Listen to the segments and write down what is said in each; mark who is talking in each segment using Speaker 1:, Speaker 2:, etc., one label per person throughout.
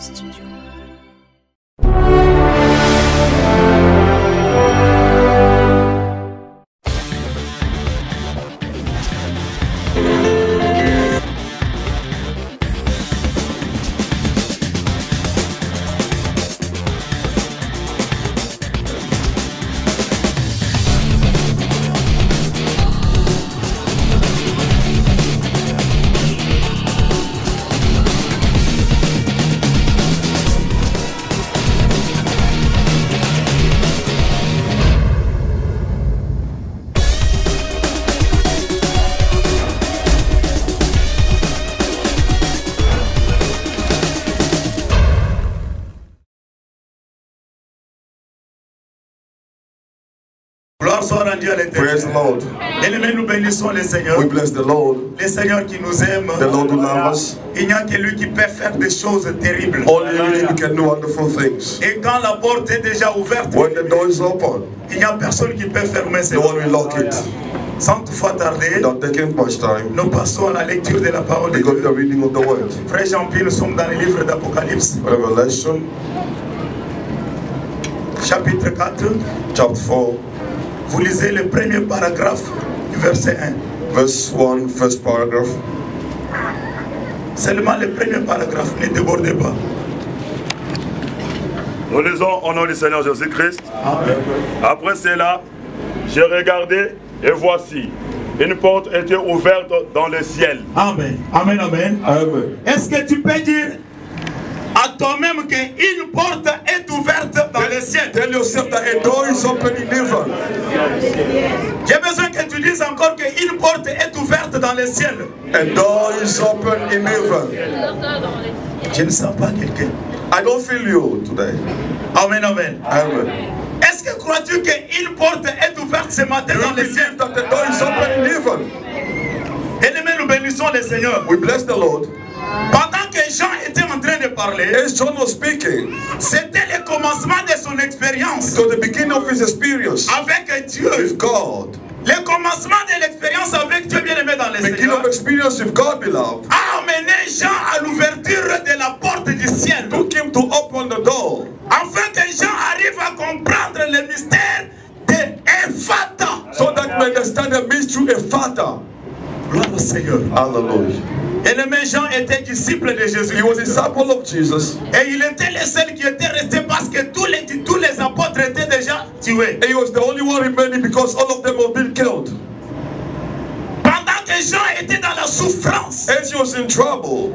Speaker 1: Studio.
Speaker 2: Praise the Lord.
Speaker 3: Nous bénissons le Seigneur.
Speaker 2: We bless the Lord.
Speaker 3: Le Seigneur qui nous aime.
Speaker 2: The Lord who loves us.
Speaker 3: Il n'y a que lui qui peut faire des choses terribles.
Speaker 2: Only He can do wonderful things.
Speaker 3: Et quand la porte est déjà ouverte,
Speaker 2: When the door is open,
Speaker 3: il n'y a personne qui peut fermer cette
Speaker 2: no
Speaker 3: porte.
Speaker 2: one will lock it.
Speaker 3: Sans toutefois tarder,
Speaker 2: Without taking much time,
Speaker 3: nous passons à la lecture de la parole de
Speaker 2: we got
Speaker 3: Dieu.
Speaker 2: the reading of the word.
Speaker 3: Frère Jean-Pierre, nous sommes dans le livre d'Apocalypse,
Speaker 2: Revelation,
Speaker 3: chapitre 4.
Speaker 2: chapter 4,
Speaker 3: Vous lisez le premier paragraphe du verset 1.
Speaker 2: verse 1, first paragraph.
Speaker 3: Seulement le premier paragraphe, ne débordez pas.
Speaker 4: Nous lisons au nom du Seigneur Jésus-Christ.
Speaker 3: Amen.
Speaker 4: Après cela, j'ai regardé et voici, une porte était ouverte dans le ciel.
Speaker 3: Amen. Amen, amen.
Speaker 2: Amen.
Speaker 3: Est-ce que tu peux dire à toi-même qu'une porte est ouverte dans le ciel?
Speaker 2: Tell yourself that a door is open in heaven.
Speaker 3: J'ai besoin que tu dises encore qu'une porte est ouverte dans le ciel.
Speaker 2: A door is open in heaven.
Speaker 3: Je ne sens pas quelqu'un.
Speaker 2: I don't feel you today.
Speaker 3: Amen, amen.
Speaker 2: Amen.
Speaker 3: Est-ce que crois-tu qu'une porte est ouverte ce matin
Speaker 2: Do
Speaker 3: dans
Speaker 2: you
Speaker 3: le ciel?
Speaker 2: believe that the door is open in heaven?
Speaker 3: Bien-aimés, nous bénissons le Seigneur.
Speaker 2: We bless the Lord.
Speaker 3: Pendant que Jean était en train de parler,
Speaker 2: As John was speaking,
Speaker 3: c'était le commencement de son expérience
Speaker 2: to the beginning of his experience
Speaker 3: avec Dieu.
Speaker 2: with God,
Speaker 3: Le commencement de l'expérience avec Dieu, bien-aimé dans le
Speaker 2: beginning
Speaker 3: Seigneur,
Speaker 2: of experience with God, beloved,
Speaker 3: a amené Jean à l'ouverture de la porte du ciel.
Speaker 2: took him to open the door,
Speaker 3: Afin que Jean arrive à comprendre le mystère de Ephata.
Speaker 2: so that we understand the mystery of Father.
Speaker 3: Gloire au Seigneur.
Speaker 2: Hallelujah.
Speaker 3: Et le Jean était disciple de Jésus.
Speaker 2: He was a disciple of Jesus,
Speaker 3: Et il était le seul qui était resté parce que tous les apôtres étaient déjà tués.
Speaker 2: and he was the only one remaining because all of them have been killed.
Speaker 3: Pendant que Jean était dans la souffrance,
Speaker 2: As he was in trouble,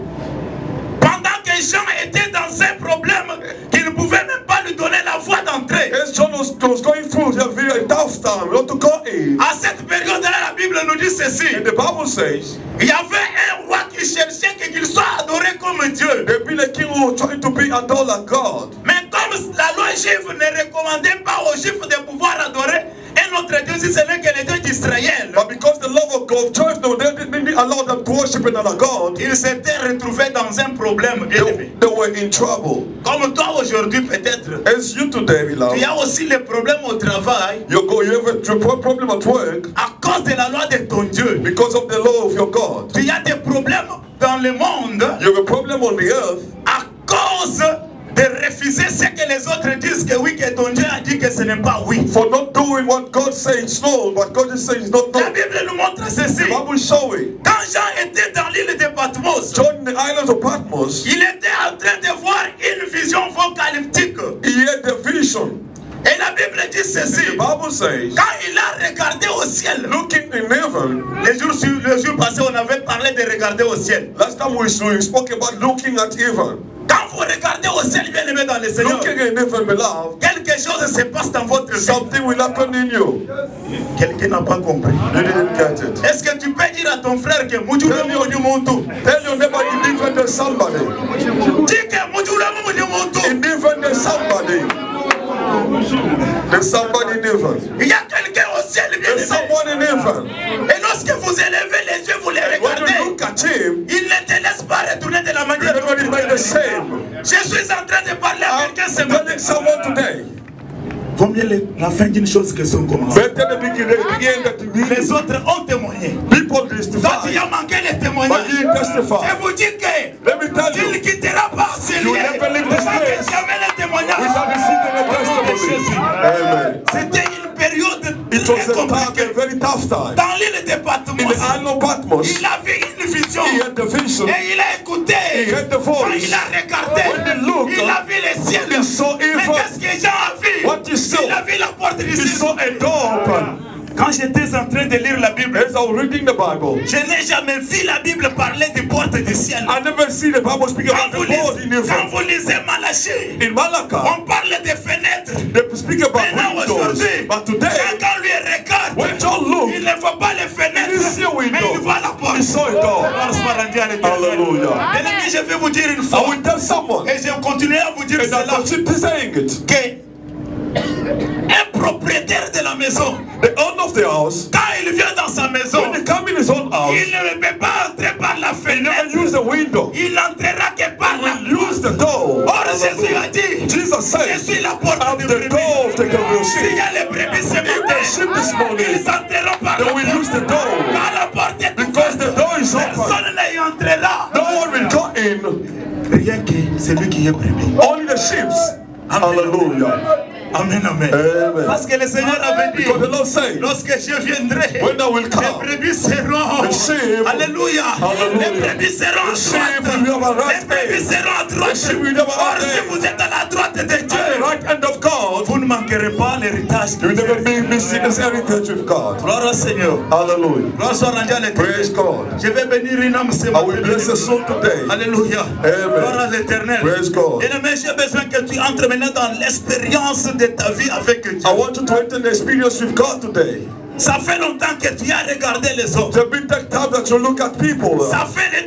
Speaker 3: pendant que Jean était dans un problème qu'il ne pouvait même pas lui donner la voie d'entrée.
Speaker 2: as John was going through a very tough time, not to go in.
Speaker 3: À cette période-là, la Bible nous dit ceci.
Speaker 2: And the Bible says,
Speaker 3: Il y avait un roi qui cherchait qu'il soit adoré comme Dieu.
Speaker 2: there been a king who was trying to be adored like God.
Speaker 3: Mais comme la loi juive ne recommandait pas aux juifs de pouvoir adorer un autre Dieu, si ce n'est que le Dieu d'Israël,
Speaker 2: But because the love of God, church, no, they didn't allow them to worship another God.
Speaker 3: ils s'étaient retrouvés dans un problème, bien aimé.
Speaker 2: They were in trouble.
Speaker 3: Comme toi aujourd'hui peut-être,
Speaker 2: As you today,
Speaker 3: il
Speaker 2: beloved,
Speaker 3: y a aussi les problèmes au travail
Speaker 2: you have a problem at work
Speaker 3: à cause de la loi de ton Dieu.
Speaker 2: because of the law of your God.
Speaker 3: Il y a des problèmes dans le monde
Speaker 2: You have a problem on the earth
Speaker 3: à cause de refuser ce que les autres disent que oui, que ton Dieu a dit que ce n'est pas oui.
Speaker 2: for not doing what God says no, but God is saying not
Speaker 3: La
Speaker 2: no.
Speaker 3: Bible nous montre ceci.
Speaker 2: The Bible is showing.
Speaker 3: Quand Jean était dans l'île de Patmos,
Speaker 2: John in the island of Patmos,
Speaker 3: il était en train de voir une vision apocalyptique.
Speaker 2: he had the vision.
Speaker 3: Et la Bible dit ceci.
Speaker 2: The Bible says,
Speaker 3: Quand il a regardé au ciel,
Speaker 2: looking in heaven,
Speaker 3: le jour passé, on avait parlé de regarder au ciel.
Speaker 2: last time we spoke about looking at heaven.
Speaker 3: Quand vous regardez au ciel, bien aimé dans le Seigneur,
Speaker 2: Looking in heaven, beloved,
Speaker 3: quelque chose se passe dans votre vie.
Speaker 2: something will happen in you.
Speaker 3: Quelqu'un n'a pas compris.
Speaker 2: You didn't get it.
Speaker 3: Est-ce que tu peux dire à ton frère que Mujulemu Munimuntu?
Speaker 2: Tell your neighbor in heaven there's somebody.
Speaker 3: Dis que Mujulemu Munimuntu.
Speaker 2: In heaven there's somebody. There's somebody in heaven.
Speaker 3: Il y a quelqu'un au ciel, bien
Speaker 2: There's
Speaker 3: aimé.
Speaker 2: someone in heaven.
Speaker 3: Et lorsque vous élevez les yeux, vous les
Speaker 2: And when you
Speaker 3: regardez,
Speaker 2: look at him,
Speaker 3: il ne te laisse pas retourner de la
Speaker 2: you're
Speaker 3: manière
Speaker 2: not
Speaker 3: dont
Speaker 2: going to
Speaker 3: tu
Speaker 2: remain the
Speaker 3: es.
Speaker 2: same.
Speaker 3: Je suis en train de parler à
Speaker 2: I'm
Speaker 3: quelqu'un ce
Speaker 2: telling
Speaker 3: matin.
Speaker 2: someone today.
Speaker 3: Vaut mieux la fin d'une chose que son commencement.
Speaker 2: Better the beginning that the
Speaker 3: Les
Speaker 2: beginning.
Speaker 3: autres ont témoigné.
Speaker 2: People
Speaker 3: Toi,
Speaker 2: testify.
Speaker 3: tu as manqué les
Speaker 2: But
Speaker 3: témoignages.
Speaker 2: he testify.
Speaker 3: Je vous dis que
Speaker 2: Let me tell
Speaker 3: tu ne
Speaker 2: you.
Speaker 3: quitteras pas ce
Speaker 2: You
Speaker 3: lieu.
Speaker 2: never leave this
Speaker 3: Parce que
Speaker 2: place.
Speaker 3: jamais les témoignages.
Speaker 2: Without receiving a testimony. Amen.
Speaker 3: C'était une période
Speaker 2: It was
Speaker 3: très
Speaker 2: a time,
Speaker 3: compliquée.
Speaker 2: a very tough time.
Speaker 3: Dans l'île de
Speaker 2: In the
Speaker 3: Patmos,
Speaker 2: island of Patmos,
Speaker 3: il a vu une vision.
Speaker 2: he had the vision.
Speaker 3: Et il a écouté.
Speaker 2: He heard the
Speaker 3: Quand
Speaker 2: voice.
Speaker 3: il a regardé,
Speaker 2: When he looked,
Speaker 3: il a vu les ciels.
Speaker 2: he saw
Speaker 3: Mais
Speaker 2: evil.
Speaker 3: qu'est-ce que Jean a vu?
Speaker 2: What he saw?
Speaker 3: Il a vu la porte du
Speaker 2: He
Speaker 3: ciel.
Speaker 2: saw a door open.
Speaker 3: Quand j'étais en train de lire la Bible,
Speaker 2: As I was reading the Bible,
Speaker 3: je n'ai jamais vu la Bible parler des portes du ciel.
Speaker 2: I never see the Bible speak
Speaker 3: Quand
Speaker 2: about
Speaker 3: vous
Speaker 2: the door in
Speaker 3: lisez, quand
Speaker 2: Israel.
Speaker 3: vous lisez Malachie,
Speaker 2: In Malachi,
Speaker 3: on parle des fenêtres.
Speaker 2: they speak about
Speaker 3: Maintenant
Speaker 2: windows.
Speaker 3: aujourd'hui,
Speaker 2: But today,
Speaker 3: chacun lui regarde.
Speaker 2: when John
Speaker 3: Il
Speaker 2: looked,
Speaker 3: ne voit pas les
Speaker 2: he
Speaker 3: fenêtres,
Speaker 2: didn't see a
Speaker 3: mais il
Speaker 2: window.
Speaker 3: voit la porte.
Speaker 2: He saw a door.
Speaker 3: Gloire soit rendue à l'Éternel.
Speaker 2: Hallelujah.
Speaker 3: Bien-aimé, je vais vous dire une
Speaker 2: I
Speaker 3: fois,
Speaker 2: will tell someone,
Speaker 3: et je continuerai à vous dire
Speaker 2: and I
Speaker 3: cela,
Speaker 2: continue saying it.
Speaker 3: que un propriétaire de la maison,
Speaker 2: The owner of the house,
Speaker 3: quand il vient dans sa maison,
Speaker 2: when he come in his own house,
Speaker 3: il ne peut pas entrer par la
Speaker 2: he never
Speaker 3: fenêtre.
Speaker 2: use the window.
Speaker 3: Il n'entrera que par
Speaker 2: He
Speaker 3: la
Speaker 2: will use the door.
Speaker 3: Or Jésus a dit,
Speaker 2: Jesus
Speaker 3: je
Speaker 2: said,
Speaker 3: suis la porte
Speaker 2: I'm
Speaker 3: de
Speaker 2: the door
Speaker 3: brebis.
Speaker 2: of the
Speaker 3: S'il
Speaker 2: conversion.
Speaker 3: y a les brebis ce
Speaker 2: If they
Speaker 3: matin,
Speaker 2: sheep this morning,
Speaker 3: ils entreront par
Speaker 2: they
Speaker 3: la
Speaker 2: will use the
Speaker 3: porte.
Speaker 2: door.
Speaker 3: Quand la porte est
Speaker 2: Because
Speaker 3: ouverte,
Speaker 2: the door is open.
Speaker 3: personne n'y entrera.
Speaker 2: No one will go in,
Speaker 3: Rien que celui qui est brebis.
Speaker 2: only the sheep. Hallelujah.
Speaker 3: Amen, amen.
Speaker 2: Amen.
Speaker 3: Parce que le Seigneur avait dit,
Speaker 2: Because the Lord said,
Speaker 3: lorsque je viendrai,
Speaker 2: when I will
Speaker 3: les
Speaker 2: come,
Speaker 3: brebis seront.
Speaker 2: the sheep,
Speaker 3: Alléluia.
Speaker 2: Hallelujah.
Speaker 3: Les brebis seront à
Speaker 2: the sheep will be
Speaker 3: droite.
Speaker 2: on my
Speaker 3: Les
Speaker 2: right
Speaker 3: brebis
Speaker 2: hand.
Speaker 3: seront à
Speaker 2: The
Speaker 3: droite.
Speaker 2: sheep will be on my
Speaker 3: Or
Speaker 2: right
Speaker 3: si
Speaker 2: hand.
Speaker 3: vous êtes à la droite de
Speaker 2: At the
Speaker 3: Dieu,
Speaker 2: right hand of God,
Speaker 3: vous ne manquerez pas l'héritage.
Speaker 2: you will never be missing this heritage with God.
Speaker 3: Gloire au Seigneur.
Speaker 2: Hallelujah.
Speaker 3: Gloire soit rendue à
Speaker 2: Praise
Speaker 3: l'Éternel.
Speaker 2: God.
Speaker 3: Je vais bénir une âme ce
Speaker 2: I will
Speaker 3: matin.
Speaker 2: bless the soul today.
Speaker 3: Alléluia.
Speaker 2: Amen.
Speaker 3: Gloire à l'Éternel.
Speaker 2: Praise God.
Speaker 3: Bien-aimé, j'ai besoin que tu entres maintenant dans l'expérience de ta vie avec Dieu.
Speaker 2: I want you to enter the experience with God today.
Speaker 3: Ça fait longtemps que tu as regardé les autres.
Speaker 2: It's a bit that time that you look at people.
Speaker 3: Ça fait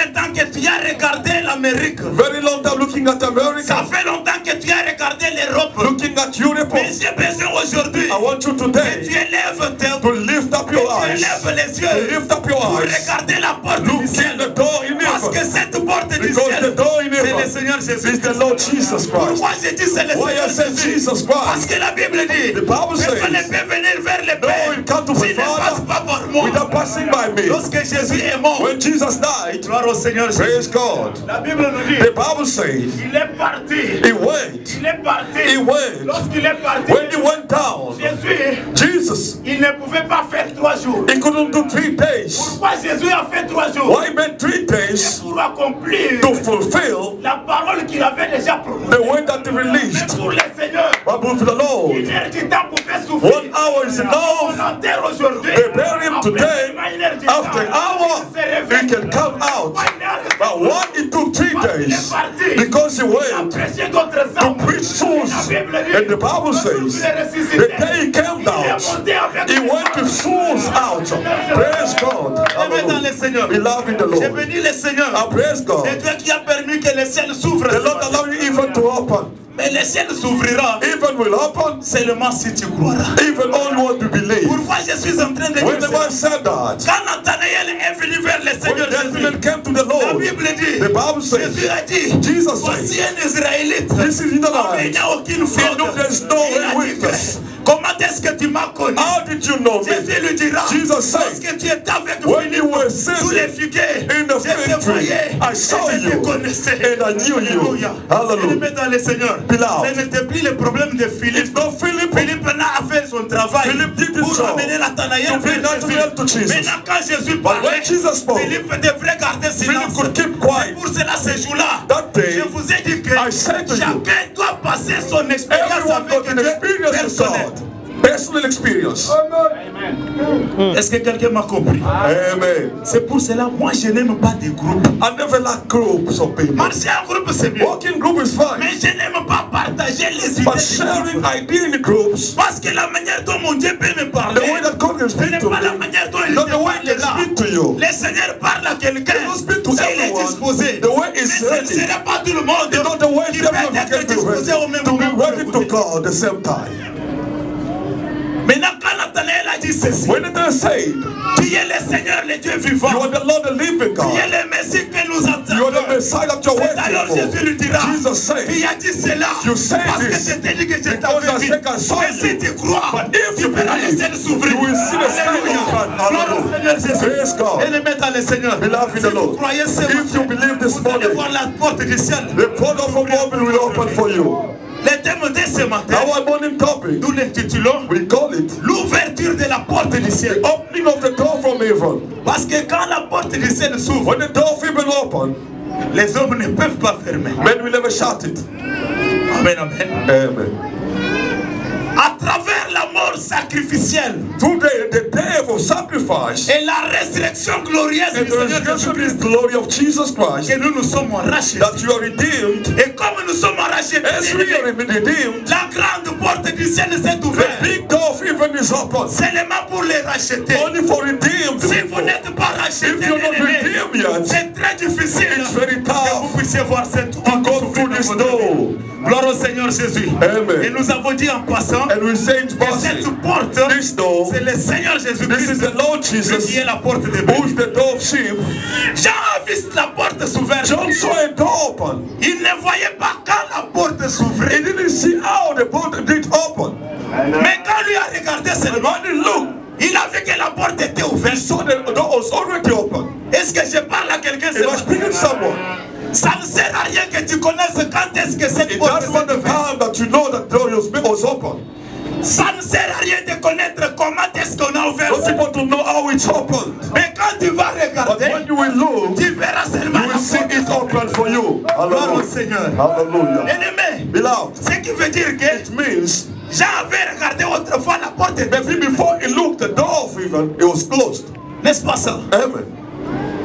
Speaker 3: longtemps que tu as regardé l'Amérique.
Speaker 2: Very long time looking at
Speaker 3: Ça
Speaker 2: America,
Speaker 3: fait longtemps que tu as regardé l'Europe.
Speaker 2: looking at Europe.
Speaker 3: Mais j'ai besoin aujourd'hui
Speaker 2: I want you
Speaker 3: que
Speaker 2: today
Speaker 3: tu élèves tes
Speaker 2: to lift up your
Speaker 3: tu
Speaker 2: eyes.
Speaker 3: élèves les
Speaker 2: To
Speaker 3: yeux
Speaker 2: lift up your
Speaker 3: pour
Speaker 2: eyes.
Speaker 3: regarder la porte du
Speaker 2: Look in
Speaker 3: ciel.
Speaker 2: the door in
Speaker 3: Parce que
Speaker 2: heaven.
Speaker 3: cette porte du
Speaker 2: Because
Speaker 3: ciel,
Speaker 2: the door in
Speaker 3: c'est le
Speaker 2: heaven
Speaker 3: Seigneur Jésus.
Speaker 2: is the Lord Jesus Christ.
Speaker 3: Pourquoi j'ai dit c'est le
Speaker 2: Why
Speaker 3: Seigneur
Speaker 2: I said
Speaker 3: Jésus?
Speaker 2: Jesus
Speaker 3: Parce
Speaker 2: Christ?
Speaker 3: que la Bible dit,
Speaker 2: The Bible says,
Speaker 3: personne ne peut venir vers le
Speaker 2: no
Speaker 3: Père
Speaker 2: one come to
Speaker 3: s'il
Speaker 2: the
Speaker 3: ne passe
Speaker 2: Father
Speaker 3: pas par moi.
Speaker 2: without passing by me.
Speaker 3: Lorsque Jésus est mort,
Speaker 2: When Jesus died,
Speaker 3: gloire au Seigneur Jésus.
Speaker 2: praise God.
Speaker 3: La Bible nous dit,
Speaker 2: The Bible says
Speaker 3: il est parti.
Speaker 2: he went.
Speaker 3: Il est parti.
Speaker 2: He went.
Speaker 3: Lorsqu'il est parti,
Speaker 2: When he went down,
Speaker 3: Jésus,
Speaker 2: Jesus,
Speaker 3: il ne pouvait pas faire 3 jours.
Speaker 2: he couldn't do 3 days.
Speaker 3: Pourquoi Jésus a fait 3 jours?
Speaker 2: Why he made 3 days
Speaker 3: Pour accomplir
Speaker 2: to fulfill
Speaker 3: la parole qu'il avait déjà prononcée.
Speaker 2: the word that he
Speaker 3: Mais
Speaker 2: released.
Speaker 3: pour le Seigneur,
Speaker 2: But for the Lord,
Speaker 3: 1 heure du temps pouvait suffire.
Speaker 2: 1 hour is enough.
Speaker 3: On enterre aujourd'hui.
Speaker 2: They bury him
Speaker 3: Après
Speaker 2: today.
Speaker 3: 1 heure du temps,
Speaker 2: After an hour,
Speaker 3: il se réveille.
Speaker 2: he can come out. But why it took 3 days? Because he
Speaker 3: Il a
Speaker 2: went
Speaker 3: prêché d'autres
Speaker 2: to
Speaker 3: hommes.
Speaker 2: preach souls. And the Bible says, the day he came down, he went with souls out. Praise God.
Speaker 3: Aimez dans le Seigneur.
Speaker 2: Beloved in the
Speaker 3: J'ai
Speaker 2: Lord.
Speaker 3: béni le Seigneur.
Speaker 2: I praise God.
Speaker 3: C'est Dieu qui a permis que le ciel s'ouvre.
Speaker 2: The Lord allow you even to open.
Speaker 3: Mais le ciel s'ouvrira
Speaker 2: Even will open,
Speaker 3: seulement si tu croiras.
Speaker 2: even all you want to believe.
Speaker 3: Pourquoi je suis en train de dire
Speaker 2: When the man
Speaker 3: ça?
Speaker 2: said that,
Speaker 3: Quand Nathanaël est venu vers le
Speaker 2: when
Speaker 3: Seigneur
Speaker 2: Nathanael
Speaker 3: Jésus,
Speaker 2: came to the
Speaker 3: la
Speaker 2: Lord,
Speaker 3: Bible dit,
Speaker 2: the Bible says,
Speaker 3: Jésus a dit,
Speaker 2: Jesus
Speaker 3: voici
Speaker 2: said,
Speaker 3: un Israélite.
Speaker 2: this is
Speaker 3: Mais il
Speaker 2: Israelite.
Speaker 3: n'y a aucune fraude.
Speaker 2: know there's no
Speaker 3: Il a dit
Speaker 2: weakness.
Speaker 3: que, comment est-ce que tu m'as connu?
Speaker 2: How did you know me?
Speaker 3: Jésus lui dira,
Speaker 2: Jesus said,
Speaker 3: lorsque tu étais avec
Speaker 2: when you
Speaker 3: Philippe
Speaker 2: were
Speaker 3: sous les
Speaker 2: sitting
Speaker 3: figuiers,
Speaker 2: in the
Speaker 3: je te
Speaker 2: fig tree,
Speaker 3: voyais
Speaker 2: I saw
Speaker 3: et je te
Speaker 2: you
Speaker 3: connaissais.
Speaker 2: and I knew you.
Speaker 3: Alléluia.
Speaker 2: Hallelujah.
Speaker 3: Il met dans le Seigneur.
Speaker 2: Beloved.
Speaker 3: Ce n'était plus le problème de
Speaker 2: It's
Speaker 3: Philippe.
Speaker 2: not Philip.
Speaker 3: Philippe n'a fait son travail
Speaker 2: Philippe did his
Speaker 3: pour
Speaker 2: job
Speaker 3: amener Nathanaël
Speaker 2: to bring
Speaker 3: vers
Speaker 2: Nathanael to
Speaker 3: Jésus.
Speaker 2: Jesus.
Speaker 3: Maintenant, quand Jésus
Speaker 2: But
Speaker 3: parlait,
Speaker 2: when Jesus spoke,
Speaker 3: Philippe devrait garder silence.
Speaker 2: Philip could keep quiet.
Speaker 3: Pour cela, ce jour-là,
Speaker 2: That day,
Speaker 3: je vous ai dit que
Speaker 2: I said to you,
Speaker 3: chacun doit passer son expérience
Speaker 2: everyone got
Speaker 3: avec
Speaker 2: an
Speaker 3: Dieu
Speaker 2: experience with
Speaker 3: personnelle.
Speaker 2: God. Personal experience.
Speaker 3: Est-ce que quelqu'un m'a compris?
Speaker 2: Amen.
Speaker 3: C'est pour cela, moi, je n'aime pas des groupes.
Speaker 2: I never like groups of people.
Speaker 3: Marcher en groupe, c'est bien.
Speaker 2: Walking group is fine.
Speaker 3: Mais je n'aime pas partager les idées.
Speaker 2: But
Speaker 3: des
Speaker 2: sharing
Speaker 3: groupes.
Speaker 2: ideas in the groups,
Speaker 3: Parce que la manière dont mon Dieu peut me
Speaker 2: the
Speaker 3: parler,
Speaker 2: way that God can
Speaker 3: ce
Speaker 2: speak
Speaker 3: n'est
Speaker 2: to
Speaker 3: pas la
Speaker 2: me,
Speaker 3: manière dont il
Speaker 2: not
Speaker 3: te
Speaker 2: the way he
Speaker 3: parle
Speaker 2: can
Speaker 3: là.
Speaker 2: speak to you.
Speaker 3: Le Seigneur parle à quelqu'un.
Speaker 2: He will speak to
Speaker 3: S'il est
Speaker 2: everyone
Speaker 3: disposé.
Speaker 2: the way
Speaker 3: Mais
Speaker 2: he's
Speaker 3: ce ne
Speaker 2: ready.
Speaker 3: sera pas tout le monde
Speaker 2: It's not the way
Speaker 3: qui peut
Speaker 2: everyone
Speaker 3: être
Speaker 2: can be
Speaker 3: disposé au même
Speaker 2: ready to
Speaker 3: moment.
Speaker 2: be
Speaker 3: pour
Speaker 2: ready to
Speaker 3: écouter.
Speaker 2: God at the same time.
Speaker 3: Maintenant, quand Nathanaël a dit ceci,
Speaker 2: When it is said,
Speaker 3: tu es le Seigneur, le Dieu vivant.
Speaker 2: you are the Lord, the living
Speaker 3: Tu es
Speaker 2: God.
Speaker 3: le Messie que nous nous
Speaker 2: You are the
Speaker 3: attendons.
Speaker 2: Messiah that you're
Speaker 3: C'est alors
Speaker 2: waiting
Speaker 3: Jésus
Speaker 2: for.
Speaker 3: lui dira,
Speaker 2: Jesus said,
Speaker 3: il a dit cela
Speaker 2: You say
Speaker 3: parce que
Speaker 2: this
Speaker 3: je t'ai dit que je
Speaker 2: because
Speaker 3: t'avais
Speaker 2: I
Speaker 3: dit.
Speaker 2: said I saw
Speaker 3: Mais si
Speaker 2: you.
Speaker 3: tu crois,
Speaker 2: But if
Speaker 3: tu
Speaker 2: you
Speaker 3: verras les
Speaker 2: believe,
Speaker 3: ciels s'ouvrir.
Speaker 2: you will see the sky
Speaker 3: Alléluia.
Speaker 2: open.
Speaker 3: Gloire au Seigneur Jésus.
Speaker 2: Praise God.
Speaker 3: Aimé dans le Seigneur.
Speaker 2: Beloved in
Speaker 3: Si
Speaker 2: the
Speaker 3: vous
Speaker 2: Lord.
Speaker 3: croyez ce
Speaker 2: If you
Speaker 3: matin,
Speaker 2: believe this
Speaker 3: vous allez
Speaker 2: morning,
Speaker 3: voir la porte du ciel.
Speaker 2: the portal from heaven will open for you.
Speaker 3: Le thème de ce matin,
Speaker 2: Our morning topic,
Speaker 3: nous l'intitulons
Speaker 2: we call it
Speaker 3: l'ouverture de la porte du ciel.
Speaker 2: the opening of the door from heaven.
Speaker 3: Parce que quand la porte du ciel s'ouvre,
Speaker 2: When the door of heaven open,
Speaker 3: les hommes ne peuvent pas fermer.
Speaker 2: men will never shut it.
Speaker 3: Amen, amen.
Speaker 2: Amen.
Speaker 3: À travers la mort sacrificielle
Speaker 2: Through the death of sacrifice
Speaker 3: et la résurrection glorieuse
Speaker 2: and
Speaker 3: du
Speaker 2: the
Speaker 3: Seigneur
Speaker 2: resurrection
Speaker 3: Jésus-Christ,
Speaker 2: of the glory of Jesus Christ,
Speaker 3: que nous sommes rachetés.
Speaker 2: that you are redeemed,
Speaker 3: Et comme nous sommes rachetés,
Speaker 2: as we are redeemed,
Speaker 3: la grande porte du ciel s'est
Speaker 2: the
Speaker 3: ouverte.
Speaker 2: big door of heaven is open.
Speaker 3: Seulement pour les racheter.
Speaker 2: Only for redeemed
Speaker 3: Si
Speaker 2: people.
Speaker 3: vous n'êtes pas racheté,
Speaker 2: If you're not redeemed yet,
Speaker 3: c'est très difficile
Speaker 2: it's very
Speaker 3: que vous
Speaker 2: tough
Speaker 3: puissiez voir cette
Speaker 2: to
Speaker 3: porte
Speaker 2: go
Speaker 3: s'ouvrir
Speaker 2: through
Speaker 3: dans
Speaker 2: this
Speaker 3: votre vie.
Speaker 2: door.
Speaker 3: Gloire au Seigneur Jésus.
Speaker 2: Amen.
Speaker 3: Et nous avons dit en passant
Speaker 2: And we say in
Speaker 3: que
Speaker 2: passing,
Speaker 3: cette porte,
Speaker 2: this door,
Speaker 3: c'est le Seigneur
Speaker 2: this is
Speaker 3: Jésus-Christ
Speaker 2: the Lord
Speaker 3: qui
Speaker 2: Jesus,
Speaker 3: est la porte de
Speaker 2: who is
Speaker 3: Dieu.
Speaker 2: the door of sheep.
Speaker 3: Jean a vu la porte s'ouvrir.
Speaker 2: John saw a door open.
Speaker 3: Il ne voyait pas quand la porte
Speaker 2: He
Speaker 3: s'ouvrait.
Speaker 2: didn't see how the door did open.
Speaker 3: Mais quand lui a regardé
Speaker 2: And
Speaker 3: seulement,
Speaker 2: when he looked,
Speaker 3: il a vu que la porte était
Speaker 2: he
Speaker 3: ouverte.
Speaker 2: saw the door was already open.
Speaker 3: Est-ce que je parle à quelqu'un
Speaker 2: He was
Speaker 3: ce
Speaker 2: speaking to
Speaker 3: matin?
Speaker 2: someone.
Speaker 3: Ça ne sert à rien que tu connaisses quand est-ce que cette
Speaker 2: It
Speaker 3: porte
Speaker 2: doesn't matter
Speaker 3: s'est
Speaker 2: the
Speaker 3: ouverte.
Speaker 2: time that you know that door was open.
Speaker 3: Ça ne sert à rien de connaître comment est-ce qu'on a ouvert
Speaker 2: Not
Speaker 3: cette porte.
Speaker 2: people to know how it's opened.
Speaker 3: Mais quand tu vas
Speaker 2: But
Speaker 3: regarder,
Speaker 2: when you will look,
Speaker 3: tu verras seulement
Speaker 2: you
Speaker 3: la
Speaker 2: will see
Speaker 3: porte.
Speaker 2: it open for you.
Speaker 3: Gloire au
Speaker 2: Hallelujah.
Speaker 3: Seigneur.
Speaker 2: Hallelujah.
Speaker 3: Bien-aimé,
Speaker 2: Beloved,
Speaker 3: ce qui veut dire que
Speaker 2: it means
Speaker 3: Jean avait regardé autrefois la porte était
Speaker 2: maybe before he looked, the door of heaven, it was closed.
Speaker 3: N'est-ce pas ça?
Speaker 2: Amen.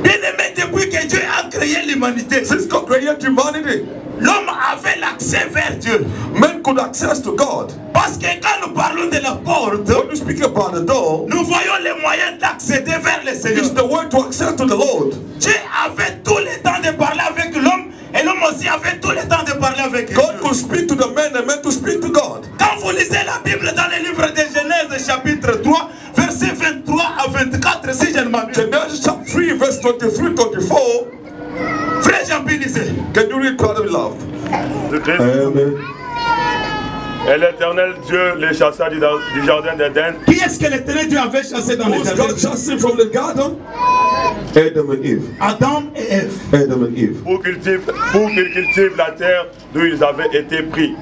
Speaker 3: Bien-aimé, depuis que Dieu a créé l'humanité,
Speaker 2: Since God created humanity,
Speaker 3: l'homme avait l'accès vers Dieu.
Speaker 2: men could access to God.
Speaker 3: Parce que quand nous parlons de la porte,
Speaker 2: When we speak about the door,
Speaker 3: nous voyons les moyens d'accéder vers le Seigneur.
Speaker 2: it's the way to access to the Lord.
Speaker 3: Dieu avait tout le temps de parler avec l'homme et l'homme aussi avait tout le temps de parler avec Dieu.
Speaker 2: God could speak to the men and men to speak to God.
Speaker 3: Quand vous lisez la Bible dans le livre de Genèse chapitre 3, versets 23 à 24, si je ne m'abuse.
Speaker 2: Genesis chapter 3, verse 23-24.
Speaker 3: Frère Jean-Pierre lisait.
Speaker 2: Can you read, brother beloved?
Speaker 4: de Christ.
Speaker 2: Amen.
Speaker 4: Et l'Éternel Dieu les chassa du jardin d'Éden.
Speaker 3: Qui est-ce que l'éternel Dieu avait chassé dans le
Speaker 2: Who's
Speaker 3: jardin?
Speaker 2: God chasing from the garden? Adam and Eve.
Speaker 3: Adam et Ève.
Speaker 2: Adam and Eve.
Speaker 4: Pour qu'ils cultivent la terre d'où ils avaient été pris.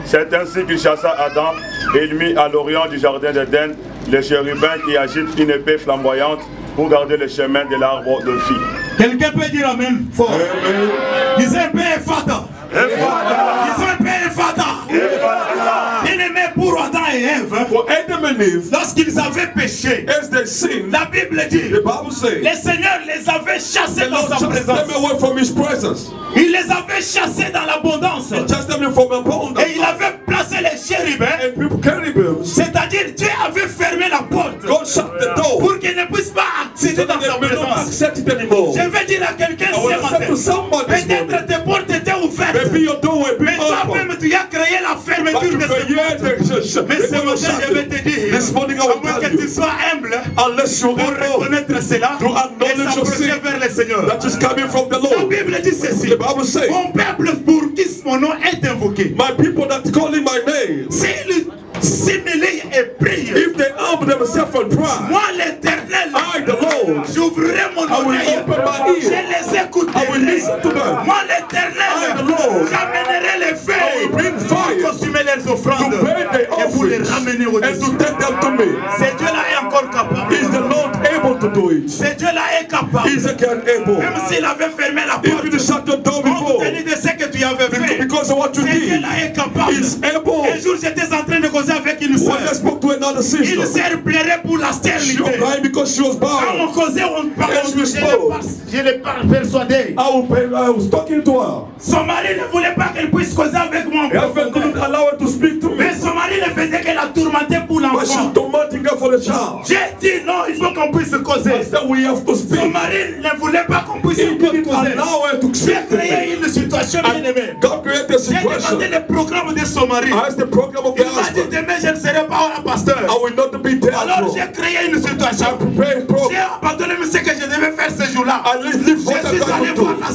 Speaker 4: C'est ainsi qu'il chassa Adam et il mit à l'orient du jardin d'Éden les chérubins qui agitent une épée flamboyante pour garder le chemin de l'arbre de vie.
Speaker 3: Quelqu'un peut dire Amen fort.
Speaker 2: Amen.
Speaker 3: Disons un peu Ephata. Disons un peu Ephata. Bien-aimé pour Adam et Ève,
Speaker 2: For Adam and Eve,
Speaker 3: lorsqu'ils avaient péché,
Speaker 2: as they sinned,
Speaker 3: la Bible dit,
Speaker 2: the Bible says,
Speaker 3: le Seigneur les avait chassés
Speaker 2: the
Speaker 3: dans
Speaker 2: Lord
Speaker 3: sa
Speaker 2: chased them
Speaker 3: présence.
Speaker 2: away from His presence.
Speaker 3: Il les avait chassés dans l'abondance.
Speaker 2: He chased them from abundance.
Speaker 3: Et il avait placé les chérubins,
Speaker 2: And people cherubims,
Speaker 3: c'est-à-dire Dieu avait fermé la porte
Speaker 2: God shut the door
Speaker 3: pour qu'ils ne puissent pas accéder
Speaker 2: so
Speaker 3: dans
Speaker 2: that
Speaker 3: sa
Speaker 2: they may not
Speaker 3: présence.
Speaker 2: accept it anymore.
Speaker 3: Je vais dire à quelqu'un
Speaker 2: I want to
Speaker 3: ce
Speaker 2: say to
Speaker 3: matin,
Speaker 2: somebody this morning,
Speaker 3: peut-être tes portes étaient ouvertes,
Speaker 2: maybe your door will be
Speaker 3: mais
Speaker 2: open.
Speaker 3: toi-même tu as créé la
Speaker 2: But
Speaker 3: fermeture
Speaker 2: you
Speaker 3: de ces
Speaker 2: create
Speaker 3: portes. Mais ce matin je vais te dire,
Speaker 2: this morning I
Speaker 3: à
Speaker 2: will
Speaker 3: moins
Speaker 2: tell
Speaker 3: que tu
Speaker 2: you,
Speaker 3: sois humble
Speaker 2: unless you're
Speaker 3: pour
Speaker 2: able
Speaker 3: reconnaître cela
Speaker 2: to
Speaker 3: et
Speaker 2: acknowledge your
Speaker 3: s'approcher
Speaker 2: sin
Speaker 3: vers le Seigneur.
Speaker 2: that is coming from the
Speaker 3: La
Speaker 2: Lord.
Speaker 3: Bible dit ceci,
Speaker 2: The Bible says,
Speaker 3: mon peuple pour qui mon nom est invoqué,
Speaker 2: my people that calling my name,
Speaker 3: s'ils s'humilient et prient,
Speaker 2: if they humble themselves and pray,
Speaker 3: moi l'Éternel,
Speaker 2: I, the Lord,
Speaker 3: j'ouvrirai mon
Speaker 2: I will
Speaker 3: oreille,
Speaker 2: open my
Speaker 3: je
Speaker 2: ear,
Speaker 3: les
Speaker 2: I
Speaker 3: écouterai.
Speaker 2: will listen to them,
Speaker 3: Moi
Speaker 2: I,
Speaker 3: l'Éternel,
Speaker 2: the Lord,
Speaker 3: j'amènerai les
Speaker 2: I
Speaker 3: feuilles
Speaker 2: will bring
Speaker 3: pour
Speaker 2: fire
Speaker 3: consumer leurs
Speaker 2: to
Speaker 3: offrandes
Speaker 2: pay their
Speaker 3: et pour les
Speaker 2: offerings
Speaker 3: ramener
Speaker 2: and
Speaker 3: au-dessus.
Speaker 2: to take them to me.
Speaker 3: Ce Dieu-là est encore capable.
Speaker 2: Is the Lord able to do it?
Speaker 3: Ce Dieu-là est capable.
Speaker 2: Is he can able?
Speaker 3: Même s'il avait fermé la
Speaker 2: If
Speaker 3: porte,
Speaker 2: you shut the door
Speaker 3: compte
Speaker 2: before,
Speaker 3: tenu de ce que tu avais fait,
Speaker 2: because of what you
Speaker 3: ce
Speaker 2: did,
Speaker 3: Dieu-là est capable.
Speaker 2: is able.
Speaker 3: Un jour, j'étais en train de causer avec une
Speaker 2: When I
Speaker 3: sœur.
Speaker 2: spoke to another
Speaker 3: Une
Speaker 2: sister,
Speaker 3: sœur pleurait pour la
Speaker 2: she was
Speaker 3: stérilité.
Speaker 2: crying because she was
Speaker 3: Quand on
Speaker 2: bound.
Speaker 3: causait, on parlait,
Speaker 2: Yes, we spoke.
Speaker 3: je l'ai pas persuadé.
Speaker 2: I was talking to her.
Speaker 3: Son mari ne voulait pas qu'elle puisse causer avec moi en
Speaker 2: Her husband couldn't
Speaker 3: profondeur.
Speaker 2: allow her to speak to
Speaker 3: Mais
Speaker 2: me,
Speaker 3: son mari ne faisait que la tourmenter pour
Speaker 2: but she's
Speaker 3: l'enfant.
Speaker 2: tormenting her for the child.
Speaker 3: J'ai dit non, il faut qu'on puisse causer.
Speaker 2: I said we have to
Speaker 3: Son
Speaker 2: speak.
Speaker 3: mari ne voulait pas qu'on puisse
Speaker 2: He didn't
Speaker 3: causer.
Speaker 2: allow her to
Speaker 3: J'ai
Speaker 2: speak to
Speaker 3: créé
Speaker 2: me.
Speaker 3: une situation bien aimée.
Speaker 2: God created a
Speaker 3: J'ai demandé
Speaker 2: situation.
Speaker 3: le programme de son mari.
Speaker 2: I asked the program of the
Speaker 3: Il m'a dit
Speaker 2: husband.
Speaker 3: demain je ne serai pas un pasteur.
Speaker 2: I will not be there.
Speaker 3: Alors
Speaker 2: I
Speaker 3: j'ai créé une situation.
Speaker 2: prepare a
Speaker 3: J'ai
Speaker 2: program.
Speaker 3: abandonné ce que je devais faire ce jour-là.
Speaker 2: I live
Speaker 3: Je
Speaker 2: what I'm
Speaker 3: suis allé
Speaker 2: going
Speaker 3: voir
Speaker 2: to
Speaker 3: la
Speaker 2: do.